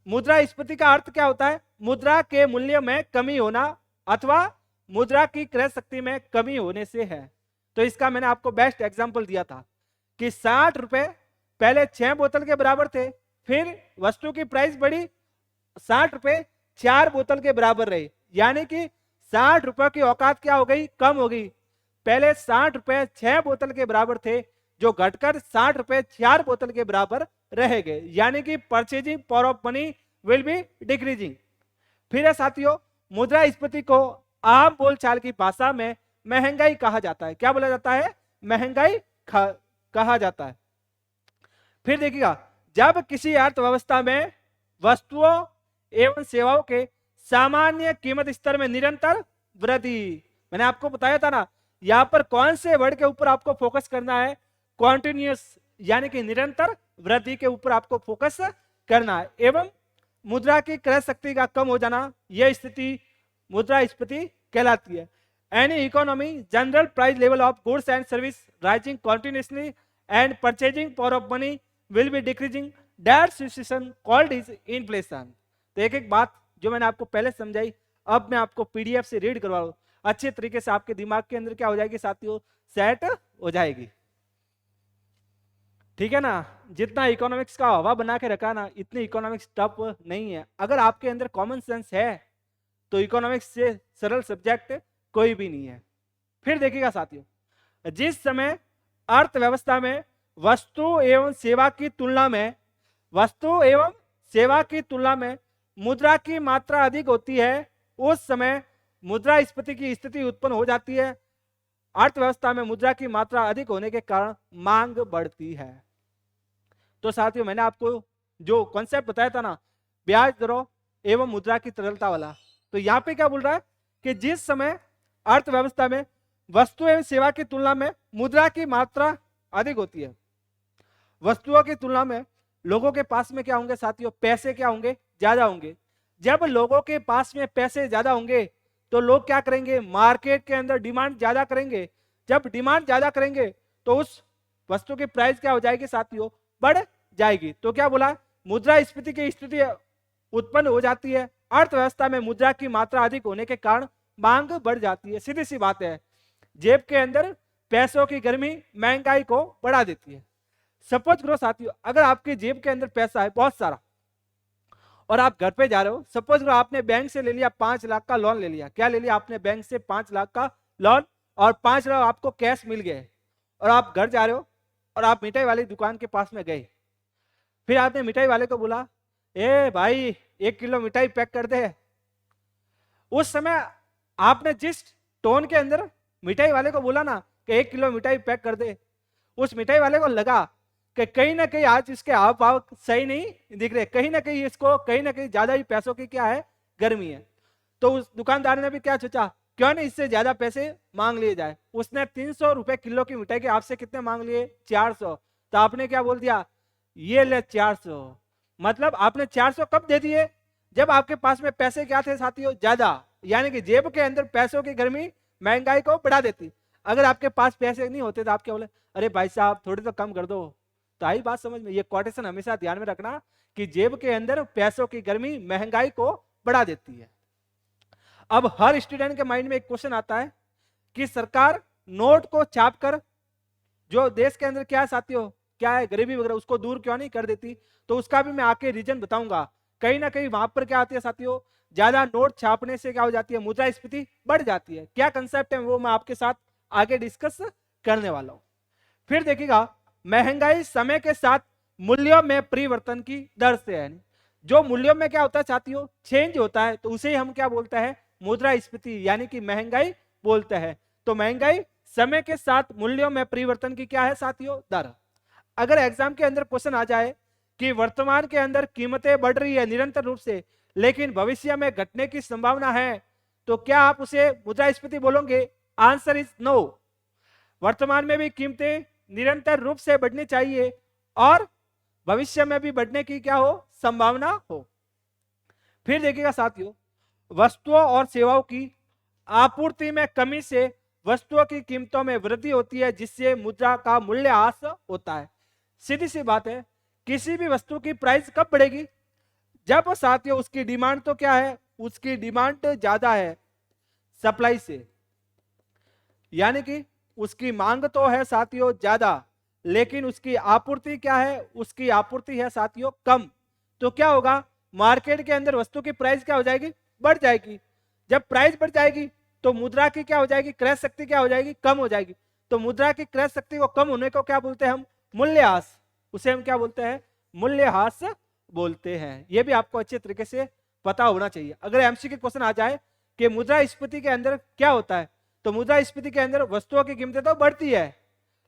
मुद्रास्फीति का अर्थ क्या होता है, मुद्रा के मूल्य में कमी होना अथवा मुद्रा की क्रय शक्ति में कमी होने से है। तो इसका मैंने आपको बेस्ट एग्जांपल दिया था कि 60 रुपए पहले 6 बोतल के बराबर थे, फिर वस्तु की प्राइस बढ़ी, 60 रुपए 4 बोतल के बराबर रहे, यानी कि 60 रुपए की औकात क्या हो गई, कम हो गई। पहले 60 रुपए 6 बोतल के बराबर थे जो घटकर 60 रुपए 4 बोतल के बराबर रह गए, यानी कि purchasing power of money will be decreasing. फिर है साथियों, मुद्रास्फीति को आम बोलचाल की भाषा में महंगाई कहा जाता है। क्या बोला जाता है, महंगाई कहा जाता है। फिर देखिएगा, जब किसी अर्थव्यवस्था में वस्तुओं एवं सेवाओं के सामान्य कीमत स्तर में निरंतर वृद्धि, मैंने आपको बताया था ना, यहां पर कौन से वर्ड के ऊपर आपको फोकस करना है, कॉन्टिन्यूअस यानी कि निरंतर वृद्धि के ऊपर आपको फोकस करना है। एवं मुद्रा की क्रय शक्ति का कम हो जाना, यह स्थिति मुद्रास्फीति कहलाती है। Any economy general price level of goods and service rising continuously and purchasing power of money will be decreasing, that situation called is inflation. तो एक एक बात जो मैंने आपको पहले समझाई, अब मैं आपको पीडीएफ से रीड करवा रहा हूं, अच्छे तरीके से आपके दिमाग के अंदर क्या हो जाएगी साथियों, सेट हो जाएगी। ठीक है ना, जितना इकोनॉमिक्स का हवा बना के रखा ना, इतनी इकोनॉमिक्स टफ नहीं है। अगर आपके अंदर कॉमन सेंस है तो इकोनॉमिक्स से सरल सब्जेक्ट कोई भी नहीं है। फिर देखिएगा साथियों, जिस समय अर्थव्यवस्था में वस्तु एवं सेवा की तुलना में मुद्रा की मात्रा अधिक होती है, उस समय मुद्रास्फीति की स्थिति उत्पन्न हो जाती है। अर्थव्यवस्था में मुद्रा की मात्रा अधिक होने के कारण मांग बढ़ती है। तो साथियों, मैंने आपको जो कॉन्सेप्ट बताया था ना, ब्याज दरों एवं मुद्रा की तरलता वाला, तो यहाँ पे क्या बोल रहा है कि जिस समय अर्थव्यवस्था में वस्तु एवं सेवा की तुलना में मुद्रा की मात्रा अधिक होती है, वस्तुओं की तुलना में लोगों के पास में क्या होंगे साथियों, पैसे क्या होंगे, ज्यादा होंगे। जब लोगों के पास में पैसे ज्यादा होंगे तो लोग क्या करेंगे, मार्केट के अंदर डिमांड ज्यादा करेंगे। जब डिमांड ज्यादा करेंगे तो उस वस्तु की प्राइस क्या हो जाएगी साथियों, बढ़ जाएगी। तो क्या बोला, मुद्रास्फीति की स्थिति उत्पन्न हो जाती है। अर्थव्यवस्था में मुद्रा की मात्रा अधिक होने के कारण मांग बढ़ जाती है। सीधी सी बात है, जेब के अंदर पैसों की गर्मी महंगाई को बढ़ा देती है। सपोज करो साथियों, अगर आपकी जेब के अंदर पैसा है बहुत सारा और आप घर पे जा रहे हो, सपोज करो आपने बैंक से ले लिया 5 लाख का लोन ले लिया। क्या ले लिया आपने, बैंक से 5 लाख का लोन, और 5 लाख आपको कैश मिल गए और आप घर जा रहे हो और आप मिठाई वाली दुकान के पास में गए। फिर आपने मिठाई वाले को बोला, ए भाई 1 किलो मिठाई पैक कर दे। उस समय आपने जिस टोन के अंदर मिठाई वाले को बोला ना कि 1 किलो मिठाई पैक कर दे, उस मिठाई वाले को लगा कि कहीं ना कहीं आज इसके हाव भाव सही नहीं दिख रहे, कहीं ना कहीं इसको कहीं ना कहीं ज्यादा ही पैसों की क्या है, गर्मी है। तो उस दुकानदार ने भी क्या सोचा, क्यों नहीं इससे ज्यादा पैसे मांग लिए जाए। उसने 300 रुपए किलो की मिठाई के आपसे कितने मांग लिए, 400। तो आपने क्या बोल दिया, ये ले 400। मतलब आपने 400 कब दे दिए, जब आपके पास में पैसे क्या थे साथियों, ज्यादा, यानी कि जेब के अंदर पैसों की गर्मी महंगाई को बढ़ा देती। अगर आपके पास पैसे नहीं होते तो आप क्या बोले, अरे भाई साहब थोड़े तो कम कर दो। तो आई बात समझ में। ये कोटेशन हमेशा ध्यान में रखना कि जेब के अंदर पैसों की गर्मी महंगाई को बढ़ा देती है। अब हर स्टूडेंट के माइंड में एक क्वेश्चन आता है कि सरकार नोट को छाप कर जो देश के अंदर क्या है साथियों, क्या है गरीबी वगैरह, उसको दूर क्यों नहीं कर देती। तो उसका भी मैं आके रीजन बताऊंगा। कहीं ना कहीं वहां पर क्या होती है साथियों, ज्यादा नोट छापने से क्या हो जाती है, मुद्रास्फीति बढ़ जाती है। क्या कंसेप्ट है वो मैं आपके साथ आगे डिस्कस करने वाला हूं। फिर देखिएगा, महंगाई समय के साथ मूल्यों में परिवर्तन की दर से है। जो मूल्यों में क्या होता है साथियों, चेंज होता है, तो उसे हम क्या बोलते हैं, मुद्रास्फीति यानी कि महंगाई बोलते हैं। तो महंगाई समय के साथ मूल्यों में परिवर्तन की क्या है साथियों, दर। अगर एग्जाम के अंदर क्वेश्चन आ जाए कि वर्तमान के अंदर कीमतें बढ़ रही है निरंतर रूप से, लेकिन भविष्य में घटने की संभावना है, तो क्या आप उसे मुद्रास्फीति बोलोगे? Answer is no. वर्तमान में भी कीमतें निरंतर रूप से बढ़नी चाहिए और भविष्य में भी बढ़ने की क्या हो, संभावना हो। फिर देखिएगा साथियों, वस्तुओं और सेवाओं की आपूर्ति में कमी से वस्तुओं की कीमतों में वृद्धि होती है, जिससे मुद्रा का मूल्यह्रास होता है। सीधी सी बात है, किसी भी वस्तु की प्राइस कब बढ़ेगी? जब साथियों उसकी डिमांड तो क्या है, उसकी डिमांड ज्यादा है सप्लाई से, यानी कि उसकी मांग तो है साथियों ज्यादा, लेकिन उसकी आपूर्ति क्या है, उसकी आपूर्ति है साथियों कम। तो क्या होगा, मार्केट के अंदर वस्तु की प्राइस क्या हो जाएगी, बढ़ जाएगी। जब प्राइस बढ़ जाएगी तो मुद्रा की क्या हो जाएगी, क्रय शक्ति क्या हो जाएगी, कम हो जाएगी। तो मुद्रा की क्रय शक्ति को कम होने को क्या बोलते हैं हम, मूल्यह्रास। उसे हम क्या बोलते हैं, मूल्यह्रास बोलते हैं। यह भी आपको अच्छे तरीके से पता होना चाहिए। अगर एमसीक्यू क्वेश्चन आ जाए कि मुद्रास्फीति के अंदर क्या होता है, तो मुद्रास्फीति के अंदर वस्तुओं की कीमतें तो बढ़ती है,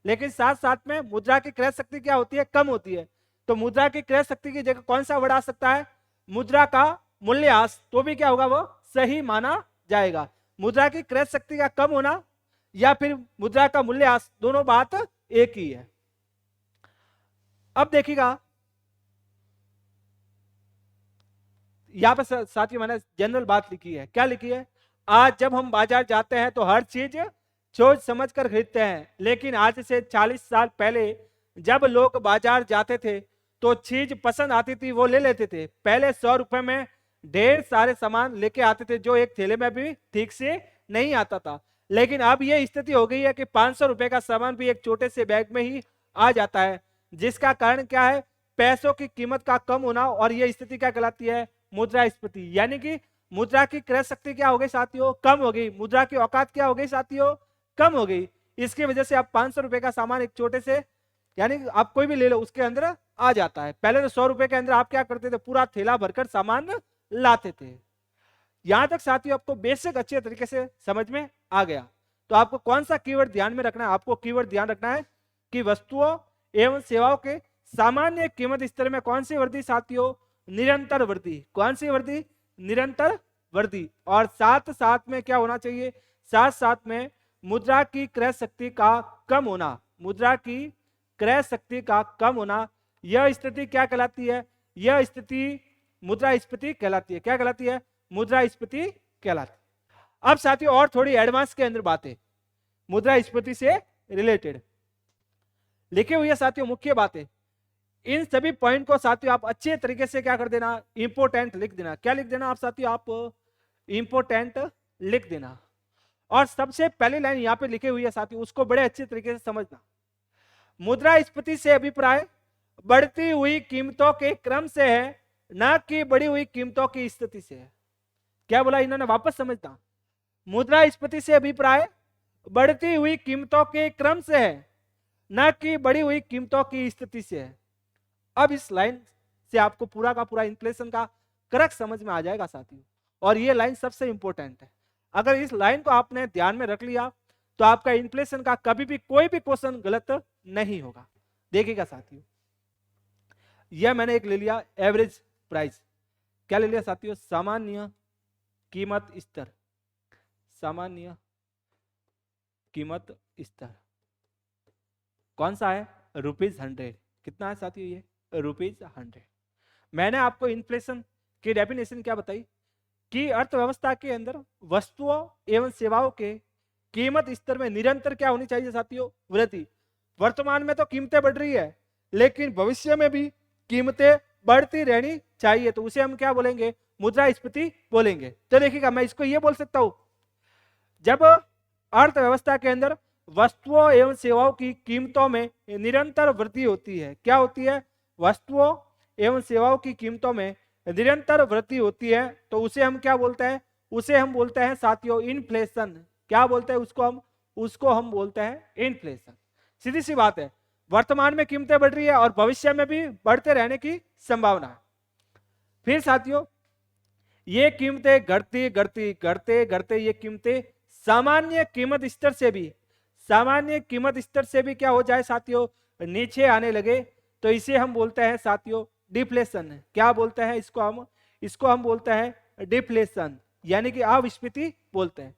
लेकिन साथ साथ में मुद्रा की क्रय शक्ति क्या होती है, कम होती है। तो मुद्रा की क्रय शक्ति की जगह कौन सा वर्ड आ सकता है, मुद्रा का मूल्यह्रास। तो भी क्या होगा, वो सही माना जाएगा। मुद्रा की क्रय शक्ति का कम होना या फिर मुद्रा का मूल्यह्रास, दोनों बात एक ही है। अब देखिएगा, यहां पर साथियों मैंने जनरल बात लिखी है। क्या लिखी है, आज जब हम बाजार जाते हैं तो हर चीज सोच समझ कर खरीदते हैं, लेकिन आज से 40 साल पहले जब लोग बाजार जाते थे तो चीज पसंद आती थी वो ले लेते थे। पहले 100 रुपए में ढेर सारे सामान लेके आते थे जो एक थैले में भी ठीक से नहीं आता था, लेकिन अब ये स्थिति हो गई है कि 500 रुपए का सामान भी एक छोटे से बैग में ही आ जाता है। जिसका कारण क्या है, पैसों की कीमत का कम होना। और ये स्थिति क्या कहलाती है, मुद्रास्फीति। यानी कि मुद्रा की क्रय शक्ति क्या हो गई साथियों, कम हो गई। मुद्रा की औकात क्या हो गई साथियों, कम हो गई। इसकी वजह से आप 500 रुपए का सामान एक छोटे से, यानी आप कोई भी ले लो, उसके अंदर आ जाता है। पहले तो 100 रुपए के अंदर आप क्या करते थे, पूरा थैला भरकर सामान लाते थे। यहां तक साथियों आपको बेसिक अच्छे तरीके से समझ में आ गया। तो आपको कौन सा कीवर्ड ध्यान में रखना है, आपको कीवर्ड ध्यान रखना है कि वस्तुओं एवं सेवाओं के सामान्य कीमत स्तर में कौन सी वृद्धि साथियों, निरंतर वृद्धि। कौन सी वृद्धि, निरंतर वृद्धि। और साथ साथ में क्या होना चाहिए, साथ साथ में मुद्रा की क्रय शक्ति का कम होना। मुद्रा की क्रय शक्ति का कम होना, यह स्थिति क्या कहलाती है, यह स्थिति मुद्रास्फीति कहलाती है। क्या कहलाती है, मुद्रास्फीति कहलाती है। अब साथियों और थोड़ी एडवांस के अंदर बातें मुद्रास्फीति से रिलेटेड लिखी हुई है साथियों, मुख्य बातें। इन सभी पॉइंट को साथियों आप अच्छे तरीके से क्या कर देना, इंपोर्टेंट लिख देना। क्या लिख देना आप साथियों, आप इंपोर्टेंट लिख देना। और सबसे पहली लाइन यहां पे लिखी हुई है साथियों, उसको बड़े अच्छे तरीके से समझना। मुद्रास्फीति से अभिप्राय बढ़ती हुई कीमतों के क्रम से है, न कि बढ़ी हुई कीमतों की स्थिति से है। क्या बोला इन्होंने, वापस समझना। मुद्रास्फीति से अभिप्राय बढ़ती हुई कीमतों के क्रम से है, न कि बढ़ी हुई कीमतों की स्थिति से है। अब इस लाइन से आपको पूरा का पूरा इन्फ्लेशन का करक समझ में आ जाएगा साथियों। और ये लाइन सबसे इंपॉर्टेंट है। अगर इस लाइन को आपने ध्यान में रख लिया तो आपका इन्फ्लेशन का कभी भी कोई भी क्वेश्चन गलत नहीं होगा। देखिएगा साथियों, यह मैंने एक ले लिया एवरेज प्राइस। क्या ले लिया साथियों, सामान्य कीमत स्तर। सामान्य कीमत स्तर कौन सा है, ₹100। कितना है साथियों, ये ₹100। मैंने आपको इन्फ्लेशन की डेफिनेशन क्या बताई कि अर्थव्यवस्था के अंदर वस्तुओं एवं सेवाओं के कीमत स्तर में निरंतर क्या होनी चाहिए साथियों, वृद्धि। वर्तमान में तो कीमतें बढ़ रही है, लेकिन भविष्य में भी कीमतें बढ़ती रहनी चाहिए, तो उसे हम क्या बोलेंगे, मुद्रास्फीति बोलेंगे। तो देखिएगा मैं इसको ये बोल सकता हूं, जब अर्थव्यवस्था के अंदर वस्तुओं एवं सेवाओं की कीमतों में निरंतर वृद्धि होती है, क्या होती है, वस्तुओं एवं सेवाओं की कीमतों में निरंतर वृद्धि होती है, तो उसे हम क्या बोलते हैं, उसे हम बोलते हैं साथियों इन्फ्लेशन। क्या बोलते हैं उसको हम बोलते हैं इन्फ्लेशन। सीधी सी बात है, वर्तमान में कीमतें बढ़ रही है और भविष्य में भी बढ़ते रहने की संभावना है। फिर साथियों ये कीमतें घटते ये कीमतें सामान्य कीमत स्तर से भी क्या हो जाए साथियों, नीचे आने लगे, तो इसे हम बोलते हैं साथियों डिफ्लेशन। क्या बोलते हैं इसको हम बोलते हैं डिफ्लेशन, यानी कि अविस्फीति बोलते हैं।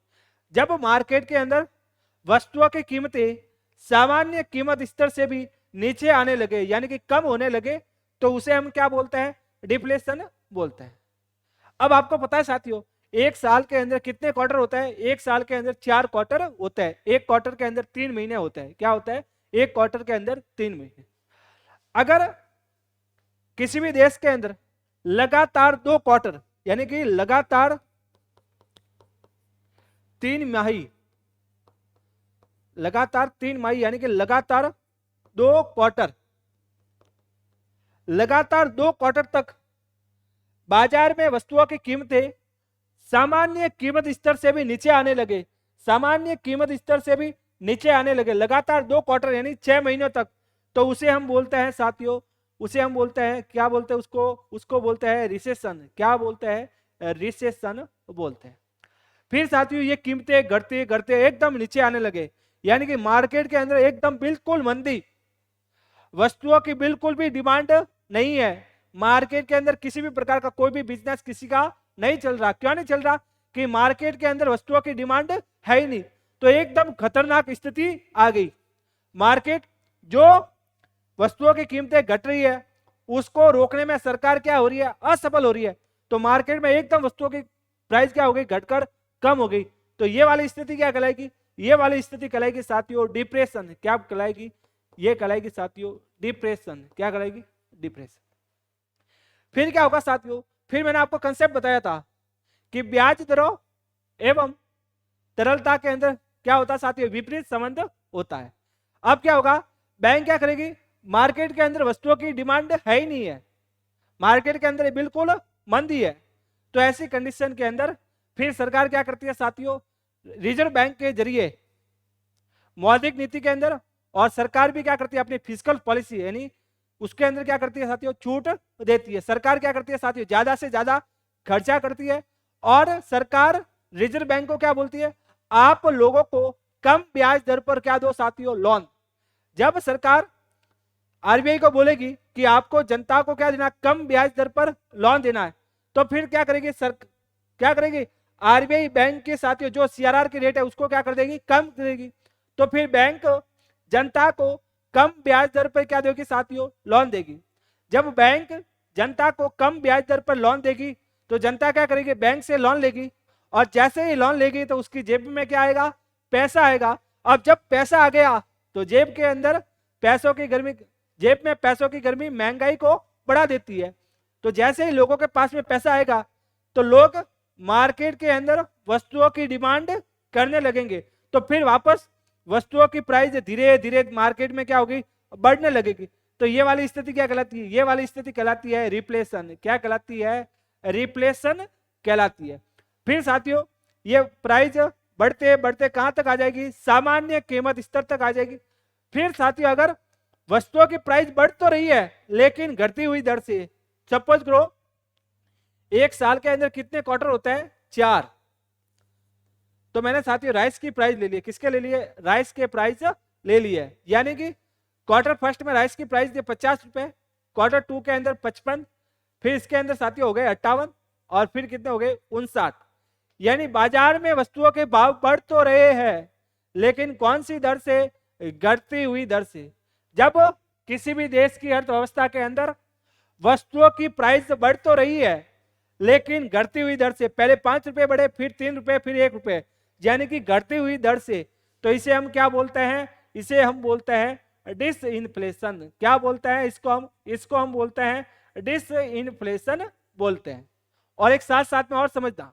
जब मार्केट के अंदर वस्तुओं की कीमतें सामान्य कीमत स्तर से भी नीचे आने लगे, यानी कि कम होने लगे, तो उसे हम क्या बोलते हैं, डिफ्लेशन बोलते हैं। अब आपको पता है साथियों, एक साल के अंदर कितने क्वार्टर होता है, एक साल के अंदर 4 क्वार्टर होता है, एक क्वार्टर के अंदर 3 महीने होता है। क्या होता है, एक क्वार्टर के अंदर 3 महीने। अगर किसी भी देश के अंदर लगातार 2 क्वार्टर, यानी कि लगातार 3 माही, यानी कि लगातार 2 क्वार्टर तक बाजार में वस्तुओं की कीमतें सामान्य कीमत स्तर से भी नीचे आने लगे, लगातार 2 क्वार्टर यानी 6 महीनों तक, तो उसे हम बोलते हैं साथियों, क्या बोलते हैं उसको बोलते हैं रिसेशन। क्या बोलते हैं, रिसेशन बोलते हैं। फिर साथियों ये कीमतें घटते एकदम नीचे आने लगे, यानी कि मार्केट के अंदर एकदम बिल्कुल मंदी, वस्तुओं की बिल्कुल भी डिमांड नहीं है, मार्केट के अंदर किसी भी प्रकार का कोई भी बिजनेस किसी का नहीं चल रहा। क्यों नहीं चल रहा, कि मार्केट के अंदर वस्तुओं की डिमांड है ही नहीं, तो एकदम खतरनाक स्थिति आ गई। मार्केट जो वस्तुओं की कीमतें घट रही है उसको रोकने में सरकार क्या हो रही है, असफल हो रही है, तो मार्केट में एकदम वस्तुओं की प्राइस क्या हो गई, घटकर कम हो गई। तो ये वाली स्थिति क्या कहलाएगी, ये वाली स्थिति कहलाएगी साथियों डिप्रेशन। क्या कहलाएगी, ये कहलाएगी साथियों डिप्रेशन। क्या कहलाएगी, डिप्रेशन। फिर क्या होगा साथियों, फिर मैंने आपको कंसेप्ट बताया था कि ब्याज दरों एवं तरलता के अंदर क्या होता है साथियों, विपरीत संबंध होता है। अब क्या होगा, बैंक क्या करेगी, मार्केट के अंदर वस्तुओं की डिमांड है ही नहीं है, मार्केट के अंदर बिल्कुल मंदी है, तो ऐसी कंडीशन के अंदर फिर सरकार क्या करती है साथियों, रिजर्व बैंक के जरिए मौद्रिक नीति के अंदर, और सरकार भी क्या करती है अपनी फिजिकल पॉलिसी, यानी उसके अंदर क्या करती है साथियों, छूट देती है। सरकार क्या करती है साथियों, ज्यादा से ज्यादा खर्चा करती है, और सरकार रिजर्व बैंक को क्या बोलती है, आप लोगों को कम ब्याज दर पर क्या दो साथियों, लोन। जब सरकार आरबीआई को बोलेगी कि आपको जनता को क्या देना, कम ब्याज दर पर लोन देना है, तो फिर क्या करेगी क्या करेगी आरबीआई, बैंक के साथियों जो सीआरआर की रेट है उसको क्या कर देगी, कम कर देगी। तो फिर बैंक जनता को कम ब्याज दर पर क्या देगी साथियों, लोन देगी। जब बैंक जनता को कम ब्याज दर पर लोन देगी तो जनता क्या करेगी, बैंक से लोन लेगी, और जैसे ही लोन लेगी तो उसकी जेब में क्या आएगा, पैसा आएगा। अब जब पैसा आ गया तो जेब के अंदर पैसों की गर्मी, जेब में पैसों की गर्मी महंगाई को बढ़ा देती है। तो जैसे ही लोगों के पास में पैसा आएगा तो लोग मार्केट के अंदर वस्तुओं की डिमांड करने लगेंगे, तो फिर वापस वस्तुओं की प्राइस धीरे धीरे मार्केट में क्या होगी, बढ़ने लगेगी। तो ये वाली स्थिति क्या कहलाती है, ये वाली स्थिति कहलाती है रिप्लेशन। क्या कहलाती है, रिप्लेशन कहलाती है। फिर साथियों ये प्राइस बढ़ते बढ़ते कहां तक आ जाएगी, सामान्य कीमत स्तर तक आ जाएगी। फिर साथियों अगर वस्तुओं की प्राइस बढ़ तो रही है लेकिन घटती हुई दर से, सपोज करो एक साल के अंदर कितने क्वार्टर होता है, 4, तो मैंने साथियों राइस की प्राइस ले ली, किसके ले लिए, राइस के प्राइस ले लिए, यानी कि क्वार्टर फर्स्ट में राइस की प्राइस थी 50 रुपए, क्वार्टर 2 के अंदर 55, फिर इसके अंदर साथियों हो गए 58, और फिर कितने हो गए 59। यानी बाजार में वस्तुओं के भाव बढ़ तो रहे हैं लेकिन कौन सी दर से, घटती हुई दर से। जब किसी भी देश की अर्थव्यवस्था के अंदर वस्तुओं की प्राइस बढ़ तो रही है लेकिन घटती हुई दर से, पहले 5 रुपए बढ़े, फिर 3 रुपए, फिर 1 रुपए, यानी कि घटती हुई दर से। तो इसे हम क्या बोलते हैं? इसे हम बोलते हैं डिसइंफ्लेशन। क्या बोलते हैं इसको हम बोलते हैं डिसइंफ्लेशन बोलते हैं। और एक साथ साथ में और समझना,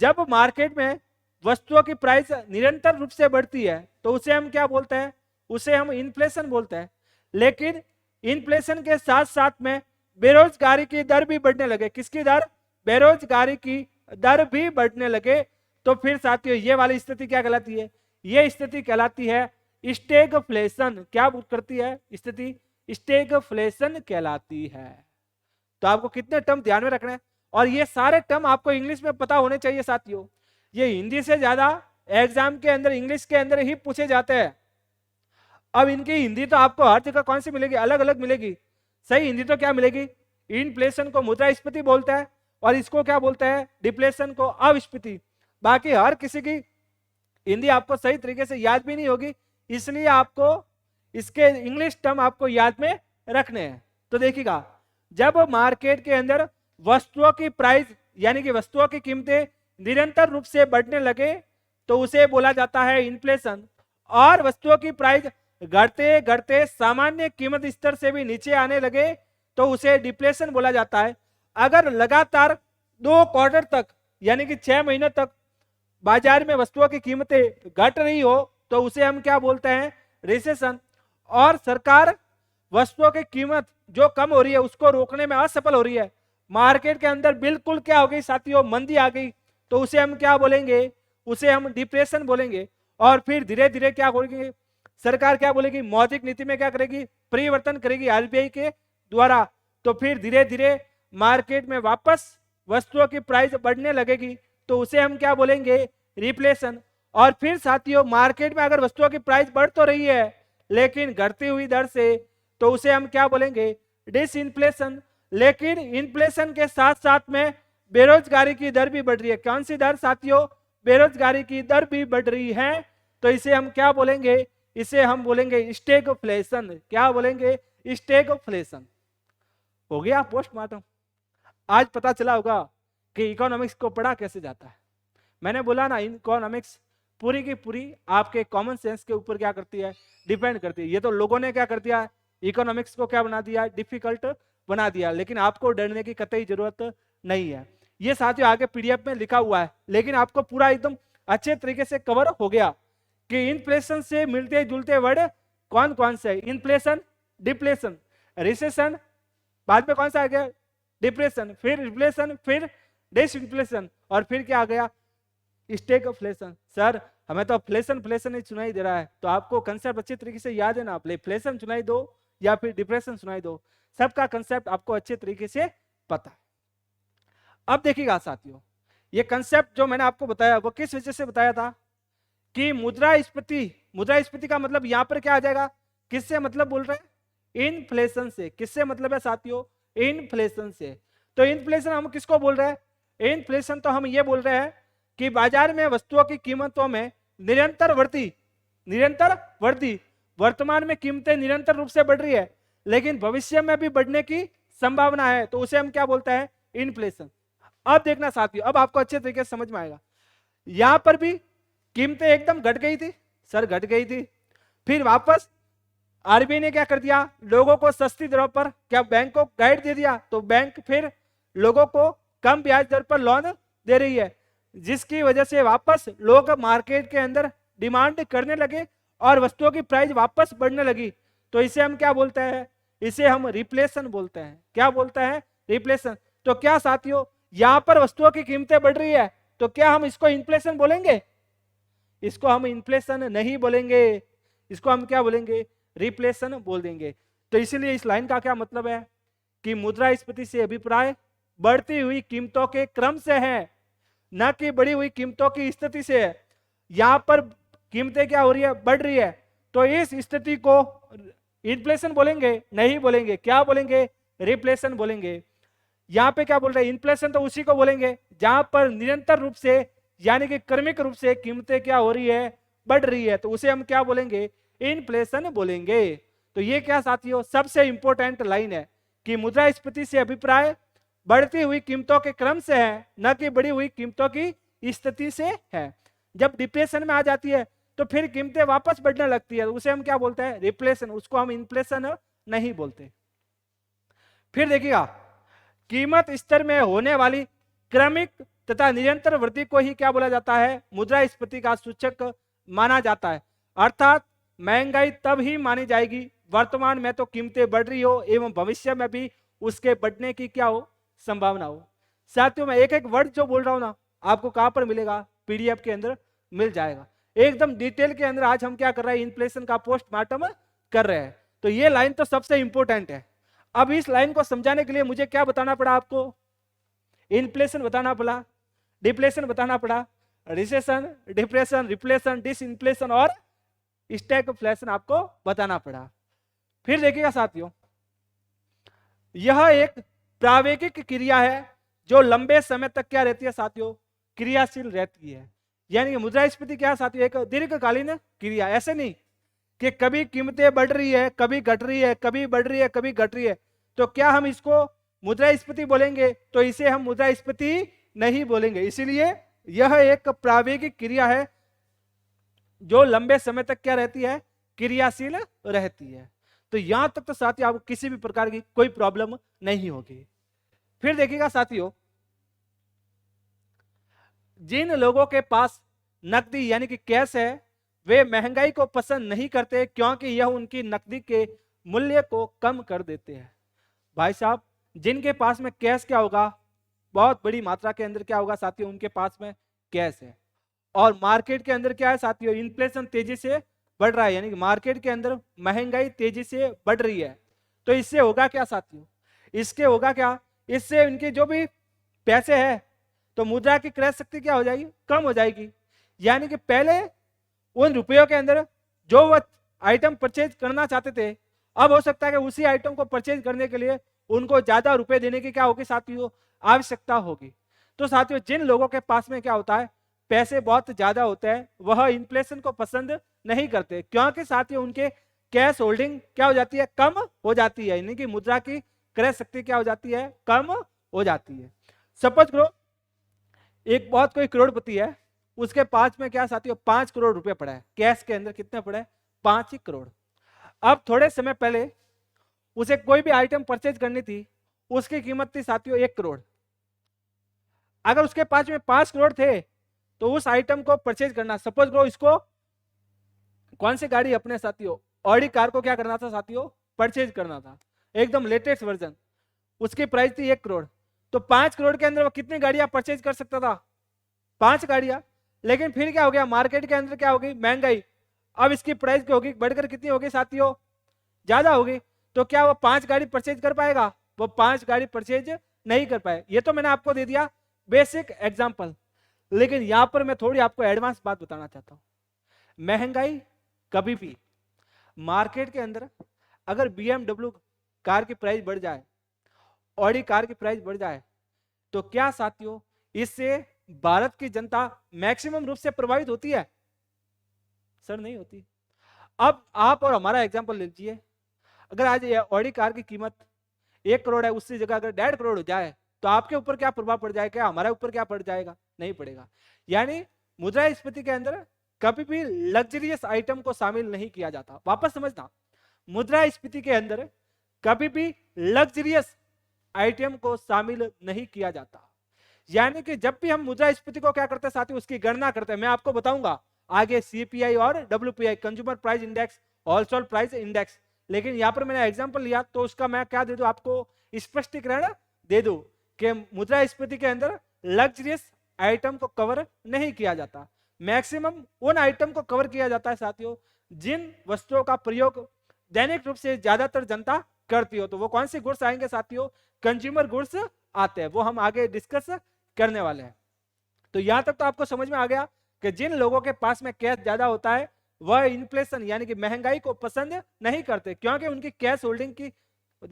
जब मार्केट में वस्तुओं की प्राइस निरंतर रूप से बढ़ती है तो उसे हम क्या बोलते हैं? उसे हम इन्फ्लेशन बोलते हैं। लेकिन इन्फ्लेशन के साथ साथ में बेरोजगारी की दर भी बढ़ने लगे। किसकी दर? बेरोजगारी की दर भी बढ़ने लगे। तो फिर साथियों ये वाली स्थिति क्या कहलाती है? ये स्थिति कहलाती है स्टैगफ्लेशन। क्या करती है स्थिति? स्टैगफ्लेशन कहलाती है। तो आपको कितने टर्म ध्यान में रखना है, और ये सारे टर्म आपको इंग्लिश में पता होने चाहिए साथियों। ये हिंदी से ज्यादा एग्जाम के अंदर इंग्लिश के अंदर ही पूछे जाते हैं। अब इनकी हिंदी तो आपको हर जगह कौन सी मिलेगी? अलग अलग मिलेगी। सही हिंदी तो क्या मिलेगी? इन्फ्लेशन को मुद्रास्फीति बोलते हैं, और इसको क्या बोलते हैं? डिप्लेशन को अविस्फीति। बाकी हर किसी की हिंदी आपको सही तरीके से याद भी नहीं होगी, इसलिए आपको इसके इंग्लिश टर्म आपको याद में रखने हैं। तो देखिएगा, जब मार्केट के अंदर वस्तुओं की प्राइस यानी कि वस्तुओं की कीमतें निरंतर रूप से बढ़ने लगे तो उसे बोला जाता है इन्फ्लेशन। और वस्तुओं की प्राइस घटते घटते सामान्य कीमत स्तर से भी नीचे आने लगे तो उसे डिप्लेशन बोला जाता है। अगर लगातार 2 क्वार्टर तक यानी कि 6 महीनों तक बाजार में वस्तुओं की कीमतें घट रही हो तो उसे हम क्या बोलते हैं? रिसेशन। और सरकार वस्तुओं की कीमत जो कम हो रही है उसको रोकने में असफल हो रही है, मार्केट के अंदर बिल्कुल क्या हो गई साथियों? मंदी आ गई, तो उसे हम क्या बोलेंगे? उसे हम डिप्रेशन बोलेंगे। और फिर धीरे धीरे क्या बोलेंगे? सरकार क्या बोलेगी? मौद्रिक नीति में क्या करेगी? परिवर्तन करेगी आरबीआई के द्वारा। तो फिर धीरे धीरे मार्केट में वापस वस्तुओं की प्राइस बढ़ने लगेगी, तो उसे हम क्या बोलेंगे? रिफ्लेशन। और फिर साथियों मार्केट में अगर वस्तुओं की प्राइस बढ़ तो रही है लेकिन घटती हुई दर से, तो उसे हम क्या बोलेंगे? डिसइंफ्लेशन। लेकिन इन्फ्लेशन के साथ साथ में बेरोजगारी की दर भी बढ़ रही है। कौन सी दर साथियों? बेरोजगारी की दर भी बढ़ रही है, तो इसे हम क्या बोलेंगे? इसे हम बोलेंगे स्टैगफ्लेशन। क्या बोलेंगे? स्टैगफ्लेशन। हो गया पोस्टमार्टम। आज पता चला होगा कि इकोनॉमिक्स को पढ़ा कैसे जाता है। मैंने बोला ना, इकोनॉमिक्स पूरी की पूरी आपके कॉमन सेंस के ऊपर क्या करती है? डिपेंड करती है। ये तो लोगों ने क्या कर दिया? इकोनॉमिक्स को क्या बना दिया? डिफिकल्ट बना दिया। लेकिन आपको डरने की कतई जरूरत नहीं है। ये साथियों आगे पीडीएफ में लिखा हुआ है, लेकिन आपको पूरा एकदम अच्छे तरीके से कवर हो गया कि इन्फ्लेशन से मिलते जुलते वर्ड कौन कौन से? इन्फ्लेशन, डिप्लेशन, रिसेशन, बाद में कौन सा आ गया? डिप्रेशन, फिर रिफ्लेशन, फिर डिसइंफ्लेशन, और फिर क्या आ गया? स्टैगफ्लेशन। सर हमें तो फ्लेशन फ्लेशन ही सुनाई दे रहा है, तो आपको कंसेप्ट अच्छे तरीके से याद है ना? आप फ्लेशन सुनाई दो या फिर डिप्रेशन सुनाई दो, सबका कंसेप्ट आपको अच्छे तरीके से पता है। अब देखिएगा साथियों, ये कंसेप्ट जो मैंने आपको बताया वो किस वजह से बताया था? कि मुद्रास्फीति। मुद्रास्फीति का मतलब यहां पर क्या आ जाएगा? किससे मतलब बोल रहे हैं? इन्फ्लेशन से। किससे मतलब है साथियों? इन्फ्लेशन से। तो इन्फ्लेशन हम किसको बोल रहे हैं? इन्फ्लेशन तो हम ये बोल रहे हैं कि बाजार में वस्तुओं की कीमतों में निरंतर वृद्धि। वर्तमान में कीमतें निरंतर रूप से बढ़ रही है, लेकिन भविष्य में भी बढ़ने की संभावना है, तो उसे हम क्या बोलते हैं? इन्फ्लेशन। अब देखना साथियों, अब आपको अच्छे तरीके से समझ में आएगा। यहां पर भी कीमतें एकदम घट गई थी, सर घट गई थी, फिर वापस आरबीआई ने क्या कर दिया? लोगों को सस्ती दरों पर, क्या बैंक को गाइड दे दिया, तो बैंक फिर लोगों को कम ब्याज दर पर लोन दे रही है, जिसकी वजह से वापस लोग मार्केट के अंदर डिमांड करने लगे और वस्तुओं की प्राइस वापस बढ़ने लगी। तो इसे हम क्या बोलते हैं? इसे हम रिप्लेशन बोलते हैं। क्या बोलते हैं? रिप्लेशन। तो क्या साथियों यहां पर वस्तुओं की कीमतें बढ़ रही है, तो क्या हम इसको इन्फ्लेशन बोलेंगे? इसको हम इन्फ्लेशन नहीं बोलेंगे, इसको हम क्या बोलेंगे? रिप्लेशन बोल देंगे। तो इसीलिए इस लाइन का क्या मतलब है कि मुद्रास्फीति से अभिप्राय बढ़ती हुई कीमतों के क्रम से है, न कि बढ़ी हुई कीमतों की स्थिति से है। यहां पर कीमतें क्या हो रही है? बढ़ रही है, तो इस स्थिति को इन्फ्लेशन बोलेंगे? नहीं बोलेंगे। क्या बोलेंगे? रिप्लेशन बोलेंगे। यहां पे क्या बोल रहे हैं? इन्फ्लेशन तो उसी को बोलेंगे जहां पर निरंतर रूप से यानी कि क्रमिक रूप से कीमतें क्या हो रही है? बढ़ रही है, तो उसे हम क्या बोलेंगे? इन्फ्लेशन बोलेंगे। तो ये क्या साथियों सबसे इंपॉर्टेंट लाइन है कि मुद्रास्फीति से अभिप्राय बढ़ती हुई कीमतों के क्रम से है, न कि बढ़ी हुई कीमतों की स्थिति से है। जब डिप्रेशन में आ जाती है तो फिर कीमतें वापस बढ़ने लगती है, उसे हम क्या बोलते हैं, रिफ्लेशन, उसको हम इन्फ्लेशन नहीं बोलते। फिर देखिएगा, कीमत स्तर में होने वाली क्रमिक तथा निरंतर वृद्धि को ही क्या बोला जाता है, मुद्रास्फीति का सूचक माना जाता है। अर्थात महंगाई तब ही मानी जाएगी वर्तमान में तो कीमतें बढ़ रही हो एवं भविष्य में भी उसके बढ़ने की क्या हो, संभावना हो। साथियों, मैं एक एक वर्ड जो बोल रहा हूं ना, आपको कहां पर मिलेगा, पीडीएफ के अंदर मिल जाएगा एकदम डिटेल के अंदर। आज हम क्या कर रहे हैं, इन्फ्लेशन का पोस्टमार्टम कर रहे हैं। तो ये लाइन तो सबसे इंपॉर्टेंट है। अब इस लाइन को समझाने के लिए मुझे क्या बताना पड़ा आपको, इन्फ्लेशन बताना पड़ा, डिफ्लेशन बताना पड़ा, रिसेशन, डिप्रेशन, रिफ्लेशन, डिसइन्फ्लेशन और स्टैगफ्लेशन आपको बताना पड़ा। फिर देखिएगा साथियों, यह एक प्रावेगिक क्रिया है जो लंबे समय तक क्या रहती है साथियों, क्रियाशील रहती है। यानी कि मुद्रास्फीति क्या है साथियों, एक दीर्घकालीन क्रिया। ऐसे नहीं कि कभी कीमतें बढ़ रही है, कभी घट रही है, कभी बढ़ रही है, कभी घट रही है। तो क्या हम इसको मुद्रास्फीति बोलेंगे, तो इसे हम मुद्रास्फीति नहीं बोलेंगे। इसीलिए यह एक प्रावेगिक क्रिया है जो लंबे समय तक क्या रहती है, क्रियाशील रहती है। तो यहां तक तो साथियों आपको किसी भी प्रकार की कोई प्रॉब्लम नहीं होगी। फिर देखिएगा साथियों, जिन लोगों के पास नकदी यानी कि कैश है वे महंगाई को पसंद नहीं करते क्योंकि यह उनकी नकदी के मूल्य को कम कर देते हैं। भाई साहब, जिनके पास में कैश क्या होगा, बहुत बड़ी मात्रा के अंदर क्या होगा साथियों, उनके पास में कैश है। और मार्केट के अंदर क्या है साथियों, इन्फ्लेशन तेजी से बढ़ रहा है, यानी कि मार्केट के अंदर महंगाई तेजी से बढ़ रही है। तो इससे होगा क्या साथियों, इसके होगा क्या, इससे उनके जो भी पैसे हैं तो मुद्रा की क्रय शक्ति क्या हो जाएगी, कम हो जाएगी। यानी कि पहले उन रुपयों के अंदर जो वो आइटम परचेज करना चाहते थे, अब हो सकता है कि उसी आइटम को परचेज करने के लिए उनको ज्यादा रुपए देने की क्या होगी साथियों, आवश्यकता होगी। तो साथियों, जिन लोगों के पास में क्या होता है, पैसे बहुत ज्यादा होते हैं, वह इन्फ्लेशन को पसंद नहीं करते क्योंकि साथियों उनके कैश होल्डिंग क्या हो जाती है, कम हो जाती है। यानी कि मुद्रा की क्रय शक्ति क्या हो जाती है, कम हो जाती है। सपोज करो एक बहुत कोई करोड़पति है, उसके पास में क्या साथियों 5 करोड़ रुपए पड़ा है, कैश के अंदर कितने पड़े हैं, 5 ही करोड़। अब थोड़े समय पहले उसे कोई भी आइटम परचेज करनी थी, उसकी कीमत थी साथियों 1 करोड़। अगर उसके पास में 5 करोड़ थे तो उस आइटम को परचेज करना, सपोज करो इसको कौन सी गाड़ी, अपने साथियों ऑडी कार को क्या करना था साथियों, परचेज करना था, एकदम लेटेस्ट वर्जन, उसकी प्राइस थी 1 करोड़। तो 5 करोड़ के अंदर वो कितनी गाड़ियां परचेज कर सकता था, 5 गाड़ियां। लेकिन फिर क्या हो गया, मार्केट के अंदर क्या हो गई, महंगाई। अब इसकी प्राइस क्या होगी, बढ़कर कितनी होगी साथियों, ज्यादा होगी। तो क्या वो 5 गाड़ी परचेज कर पाएगा, वो 5 गाड़ी परचेज नहीं कर पाए। ये तो मैंने आपको दे दिया बेसिक एग्जांपल, लेकिन यहां पर मैं थोड़ी आपको एडवांस बात बताना चाहता हूं। महंगाई कभी भी मार्केट के अंदर अगर BMW कार की प्राइस बढ़ जाए, ऑडी कार की प्राइस बढ़ जाए, तो क्या साथियों इससे भारत की जनता मैक्सिमम रूप से प्रभावित होती है, सर नहीं होती। अब आप और हमारा एग्जांपल ले लीजिए, अगर आज ऑडी कार की कीमत 1 करोड़ है, उसकी जगह अगर 1.5 करोड़ हो जाए तो आपके ऊपर क्या प्रभाव पड़ जाएगा, क्या हमारे ऊपर क्या पड़ जाएगा, नहीं पड़ेगा। यानी मुद्रास्फीति के अंदर कभी भी लग्जरियस आइटम को शामिल नहीं किया जाता। वापस समझना, मुद्रास्फीति के अंदर कभी भी लग्जरियस आइटम को शामिल नहीं किया जाता। यानी कि जब भी हम मुद्रास्फीति को क्या करते हैं साथियों, उसकी गणना करते हैं। मैं आपको बताऊंगा आगे CPI और WPI, consumer price index, wholesale price index. लेकिन यहां पर मैंने एग्जांपल लिया तो उसका मैं क्या दे दूं आपको, स्पष्टीकरण दे दूं कि मुद्रास्फीति के अंदर लग्जरियस आइटम को कवर नहीं किया जाता। मैक्सिमम उन आइटम को कवर किया जाता है साथियों जिन वस्तुओं का प्रयोग दैनिक रूप से ज्यादातर जनता करती हो। तो वो कौन से गुड्स आएंगे साथियों, कंज्यूमर गुड्स आते हैं, वो हम आगे डिस्कस करने वाले हैं। तो यहां तक तो आपको समझ में आ गया कि जिन लोगों के पास में कैश ज्यादा होता है वह इन्फ्लेशन यानी कि महंगाई को पसंद नहीं करते क्योंकि उनकी कैश होल्डिंग की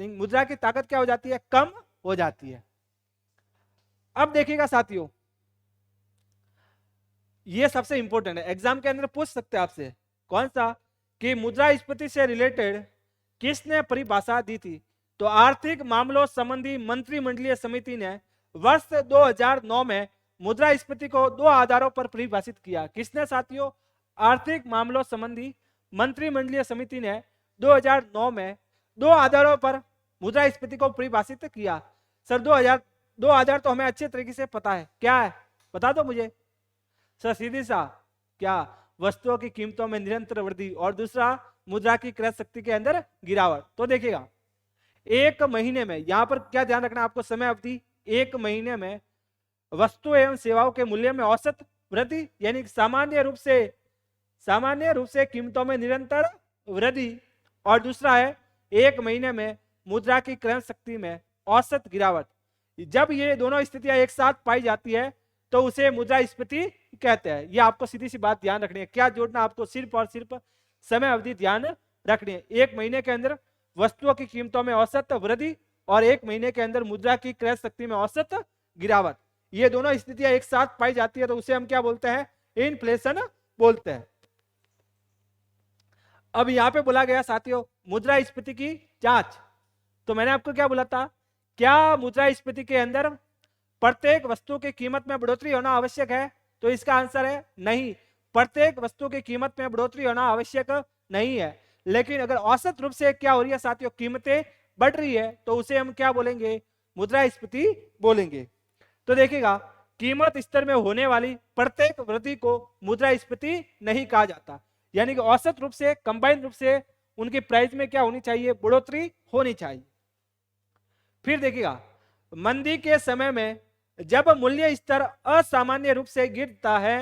मुद्रा की ताकत क्या हो जाती है, कम हो जाती है। अब देखिएगा साथियों, ये सबसे इंपॉर्टेंट है, एग्जाम के अंदर पूछ सकते हैं आपसे, कौन सा, कि मुद्रास्फीति से रिलेटेड किसने परिभाषा दी थी। तो आर्थिक मामलों संबंधी मंत्रिमंडलीय समिति ने वर्ष 2009 में मुद्रास्फीति को दो आधारों पर परिभाषित किया। किसने साथियों? आर्थिक मामलों संबंधी मंत्रिमंडलीय समिति ने 2009 में दो आधारों पर मुद्रास्फीति को परिभाषित किया। सर 2 आधार तो हमें अच्छे तरीके से पता है, क्या है बता दो मुझे। सर सीधी सा, क्या? वस्तुओं की कीमतों में निरंतर वृद्धि और दूसरा मुद्रा की क्रय शक्ति के अंदर गिरावट। तो देखिएगा एक महीने में, यहां पर क्या ध्यान रखना आपको, समय अवधि, एक महीने में वस्तु एवं सेवाओं के मूल्य में औसत वृद्धि, यानी सामान्य रूप से कीमतों में निरंतर वृद्धि, और दूसरा है एक महीने में मुद्रा की क्रय शक्ति में औसत गिरावट। जब ये दोनों स्थितियां एक साथ पाई जाती है तो उसे मुद्रास्फीति कहते हैं। ये आपको सीधी सी बात ध्यान रखनी है, क्या जोड़ना आपको, सिर्फ और सिर्फ समय अवधि ध्यान रखनी है। एक महीने के अंदर वस्तुओं की कीमतों में औसत वृद्धि और एक महीने के अंदर मुद्रा की क्रय शक्ति में औसत गिरावट, ये दोनों स्थितियां एक साथ पाई जाती है तो उसे हम क्या बोलते हैं? इन्फ्लेशन बोलते हैं। अब यहां पे बोला गया साथियों मुद्रास्फीति की जांच। तो मैंने आपको क्या बोला था, क्या मुद्रास्फीति के अंदर प्रत्येक वस्तु की कीमत में बढ़ोतरी होना आवश्यक है? तो इसका आंसर है नहीं, प्रत्येक वस्तु की कीमत में बढ़ोतरी होना आवश्यक नहीं है। लेकिन अगर औसत रूप से क्या हो रही है साथियों, कीमतें बढ़ रही है, तो उसे हम क्या बोलेंगे? मुद्रास्फीति बोलेंगे। तो देखिएगा कीमत स्तर में होने वाली प्रत्येक वृद्धि को मुद्रास्फीति नहीं कहा जाता, यानी कि औसत रूप से, कंबाइंड रूप से उनकी प्राइस में क्या होनी चाहिए? बढ़ोतरी होनी चाहिए। फिर देखिएगा मंदी के समय में जब मूल्य स्तर असामान्य रूप से गिरता है,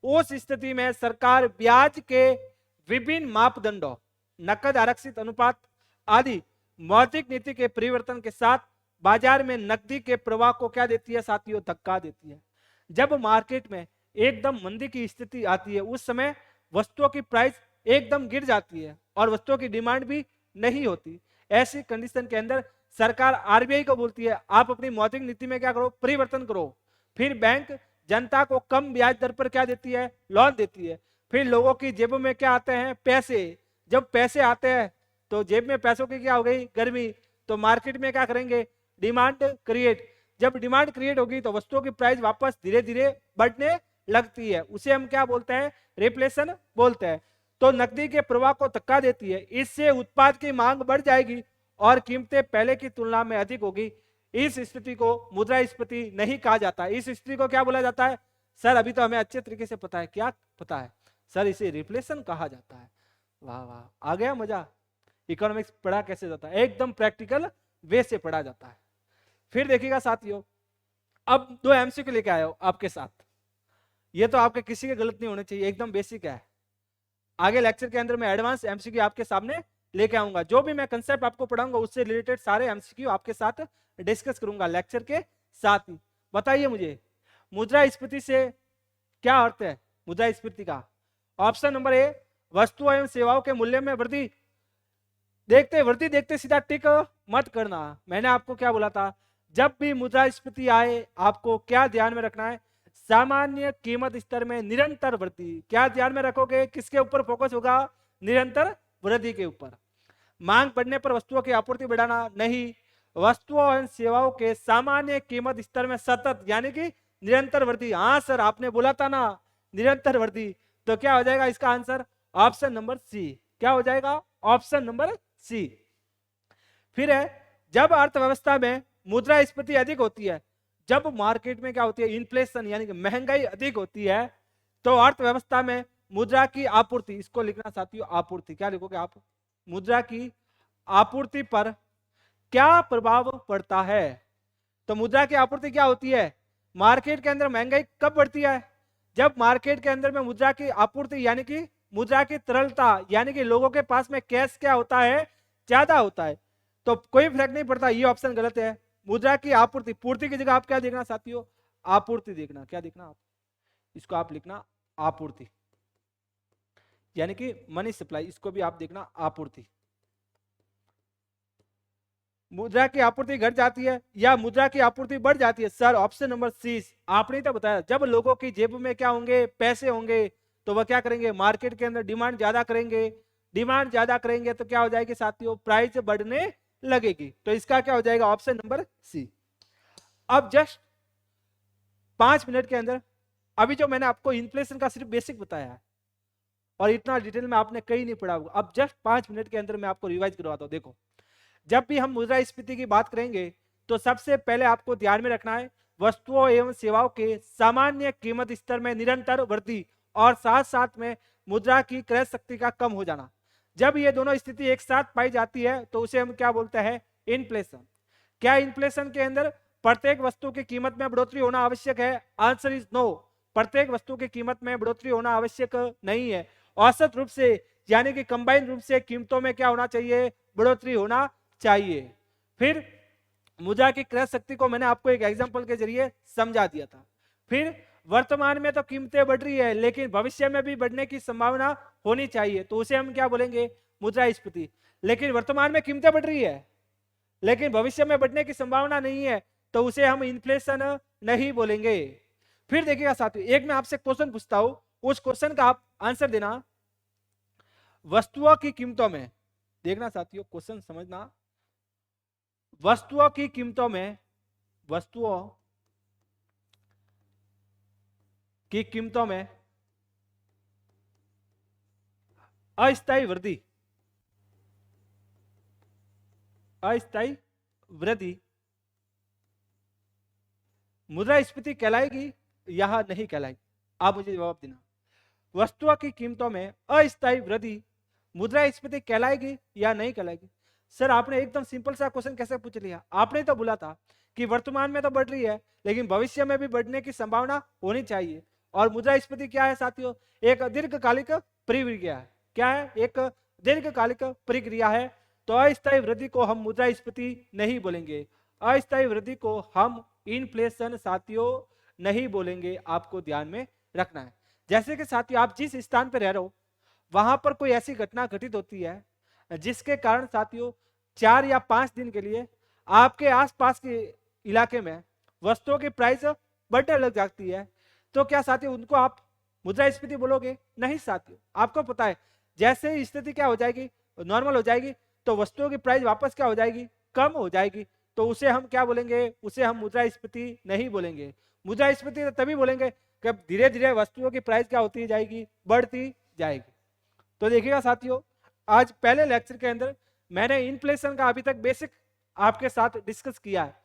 उस स्थिति में सरकार ब्याज के विभिन्न मापदंडों, नकद आरक्षित अनुपात आदि मौद्रिक नीति के परिवर्तन के साथ बाजार में नकदी के प्रवाह को क्या देती है साथियों? धक्का देती है। जब मार्केट में एकदम मंदी की स्थिति आती है, उस समय वस्तुओं की प्राइस एकदम गिर जाती है और वस्तुओं की डिमांड भी नहीं होती। ऐसी कंडीशन के अंदर सरकार आरबीआई को बोलती है आप अपनी मौद्रिक नीति में क्या करो? परिवर्तन करो। फिर बैंक जनता को कम ब्याज दर पर क्या देती है? लोन देती है। फिर लोगों की जेबों में क्या आते हैं? पैसे। जब पैसे आते हैं तो जेब में पैसों की क्या हो गई? गर्मी। तो मार्केट में क्या करेंगे? Demand create. जब डिमांड क्रिएट होगी तो वस्तुओं की प्राइस वापस धीरे धीरे बढ़ने लगती है, उसे हम क्या बोलते हैं? रिफ्लेशन बोलते हैं। तो नकदी के प्रवाह को धक्का देती है, इससे उत्पाद की मांग बढ़ जाएगी और कीमतें पहले की तुलना में अधिक होगी। इस स्थिति को मुद्रास्फीति नहीं कहा जाता। इस स्थिति को क्या बोला जाता है? सर अभी तो हमें अच्छे तरीके से पता है, क्या पता है सर? इसे रिफ्लेशन कहा जाता है। वाह वाह, आ गया मजा। इकोनॉमिक्स पढ़ा कैसे जाता है? एकदम प्रैक्टिकल वे से पढ़ा जाता है। फिर देखिएगा साथियों, अब 2 एमसीक्यू लेके आया हो आपके साथ। ये तो आपके किसी के गलत नहीं होने चाहिए, एकदम बेसिक है। आगे लेक्चर के अंदर मैं एडवांस एमसीक्यू आपके सामने लेके आऊंगा। जो भी मैं कंसेप्ट आपको पढ़ाऊंगा उससे रिलेटेड सारे एमसीक्यू आपके साथ डिस्कस करूंगा लेक्चर के साथ ही। बताइए मुझे मुद्रास्फीति से क्या अर्थ है? मुद्रास्फीति का ऑप्शन नंबर ए, वस्तुओं एवं सेवाओं के मूल्य में वृद्धि। वृद्धि देखते सीधा टिक मत करना। मैंने आपको क्या बोला था? जब भी मुद्रास्फीति आए आपको क्या ध्यान में रखना है? सामान्य कीमत स्तर में निरंतर वृद्धि। क्या ध्यान में रखोगे? किसके ऊपर फोकस होगा? निरंतर वृद्धि के ऊपर। मांग बढ़ने पर वस्तुओं की आपूर्ति बढ़ाना नहीं, वस्तुओं एवं सेवाओं के सामान्य कीमत स्तर में सतत यानी कि निरंतर वृद्धि। हाँ सर आपने बोला था ना निरंतर वृद्धि, तो क्या हो जाएगा इसका आंसर? ऑप्शन नंबर सी। क्या हो जाएगा? Option number C. फिर है जब अर्थव्यवस्था में मुद्रास्फीति अधिक होती है, जब मार्केट में क्या होती है? इन्फ्लेशन यानी कि महंगाई अधिक होती है, तो अर्थव्यवस्था में मुद्रा की आपूर्ति, इसको लिखना साथियों आपूर्ति, क्या लिखोगे आप? मुद्रा की आपूर्ति पर क्या प्रभाव पड़ता है? तो मुद्रा की आपूर्ति क्या होती है? मार्केट के अंदर महंगाई कब बढ़ती है? जब मार्केट के अंदर में मुद्रा की आपूर्ति यानी कि मुद्रा की तरलता यानी कि लोगों के पास में कैश क्या होता है? ज्यादा होता है। तो कोई फर्क नहीं पड़ता, ये ऑप्शन गलत है। मुद्रा की आपूर्ति, पूर्ति की जगह आप क्या देखना साथियों? आपूर्ति देखना। क्या देखना आप? इसको आप लिखना आपूर्ति यानी कि मनी सप्लाई, इसको भी आप देखना आपूर्ति। मुद्रा की आपूर्ति घट जाती है या मुद्रा की आपूर्ति बढ़ जाती है? Sir option number C. आपने तो बताया जब लोगों की जेब में क्या होंगे? पैसे होंगे, तो वह क्या करेंगे? मार्केट के अंदर डिमांड ज्यादा करेंगे। डिमांड ज्यादा करेंगे तो क्या हो जाएगी साथियों? प्राइस बढ़ने लगेगी। तो इसका क्या हो जाएगा, ऑप्शन नंबर सी। अब जस्ट 5 मिनट के अंदर, अभी जो मैंने आपको इन्फ्लेशन का सिर्फ बेसिक बताया है और इतना डिटेल में आपने कहीं नहीं पढ़ा होगा, अब जस्ट 5 मिनट के अंदर मैं आपको रिवाइज करवाता हूं। देखो, जब भी हम मुद्रास्फीति की बात करेंगे तो सबसे पहले आपको ध्यान में रखना है वस्तुओं एवं सेवाओं के सामान्य कीमत स्तर में निरंतर वृद्धि और साथ साथ में मुद्रा की क्रय शक्ति का कम हो जाना। जब ये दोनों स्थिति एक साथ पाई जाती है तो उसे हम क्या बोलते हैं, इन्फ्लेशन। क्या इन्फ्लेशन के अंदर प्रत्येक वस्तु की कीमत में बढ़ोतरी होना आवश्यक है? Answer is no. प्रत्येक वस्तु की कीमत में बढ़ोतरी होना आवश्यक नहीं है। औसत रूप से यानी कि कंबाइंड रूप से कीमतों में क्या होना चाहिए, बढ़ोतरी होना चाहिए। फिर मुद्रा की क्रय शक्ति को मैंने आपको एक एग्जांपल के जरिए समझा दिया था। फिर वर्तमान में तो कीमतें बढ़ रही है लेकिन भविष्य में भी बढ़ने की संभावना होनी चाहिए, तो उसे हम क्या बोलेंगे, मुद्रास्फीति। लेकिन वर्तमान में कीमतें बढ़ रही है लेकिन भविष्य में बढ़ने की संभावना नहीं है, तो उसे हम इन्फ्लेशन नहीं बोलेंगे। फिर देखिएगा साथियों, एक मैं आपसे क्वेश्चन पूछता हूं, उस क्वेश्चन का आप आंसर देना। वस्तुओं की कीमतों में, देखना साथियों क्वेश्चन समझना, वस्तुओं की कीमतों में, वस्तुओं की कीमतों में अस्थायी वृद्धि, अस्थायी वृद्धि मुद्रास्फीति कहलाएगी या नहीं कहलाएगी? आप मुझे जवाब देना। वस्तुओं की कीमतों में अस्थायी वृद्धि मुद्रास्फीति कहलाएगी या नहीं कहलाएगी? सर आपने एकदम सिंपल सा क्वेश्चन कैसे पूछ लिया? आपने तो बोला था कि वर्तमान में तो बढ़ रही है लेकिन भविष्य में भी बढ़ने की संभावना होनी चाहिए। और मुद्रास्फीति क्या है साथियों, एक दीर्घकालिक प्रक्रिया है। क्या है? एक दीर्घकालिक प्रक्रिया है। तो अस्थायी वृद्धि को हम मुद्रास्फीति नहीं बोलेंगे, अस्थायी वृद्धि को हम इन्फ्लेशन साथियों नहीं बोलेंगे। आपको ध्यान में रखना है। जैसे कि साथियों आप जिस स्थान पर रह रहे हो वहां पर कोई ऐसी घटना घटित होती है जिसके कारण साथियों 4 या 5 दिन के लिए आपके आसपास के इलाके में वस्तुओं की प्राइस बढ़ने लग जाती है, तो क्या साथियों उनको आप मुद्रास्फीति बोलोगे? नहीं साथियों, आपको पता है जैसे ही स्थिति क्या हो जाएगी, नॉर्मल हो जाएगी, तो वस्तुओं की प्राइस वापस क्या हो जाएगी, कम हो जाएगी। तो उसे हम क्या बोलेंगे, उसे हम मुद्रास्फीति नहीं बोलेंगे। मुद्रास्फीति तभी बोलेंगे जब धीरे धीरे वस्तुओं की प्राइस क्या होती जाएगी, बढ़ती जाएगी। तो देखिएगा साथियों, आज पहले लेक्चर के अंदर मैंने इन्फ्लेशन का अभी तक बेसिक आपके साथ डिस्कस किया है।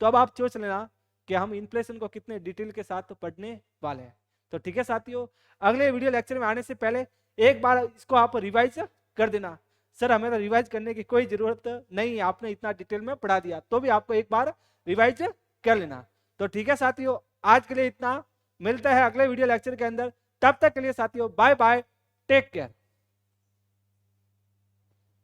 तो अब आप सोच लेना कि हम इन्फ्लेशन को कितने डिटेल के साथ पढ़ने वाले हैं। तो ठीक है साथियों, अगले वीडियो लेक्चर में आने से पहले एक बार इसको आप रिवाइज कर देना। सर हमें तो रिवाइज करने की कोई जरूरत नहीं है, आपने इतना डिटेल में पढ़ा दिया, तो भी आपको एक बार रिवाइज कर लेना। तो ठीक है साथियों, आज के लिए इतना, मिलता है अगले वीडियो लेक्चर के अंदर। तब तक के लिए साथियों बाय बाय, टेक केयर।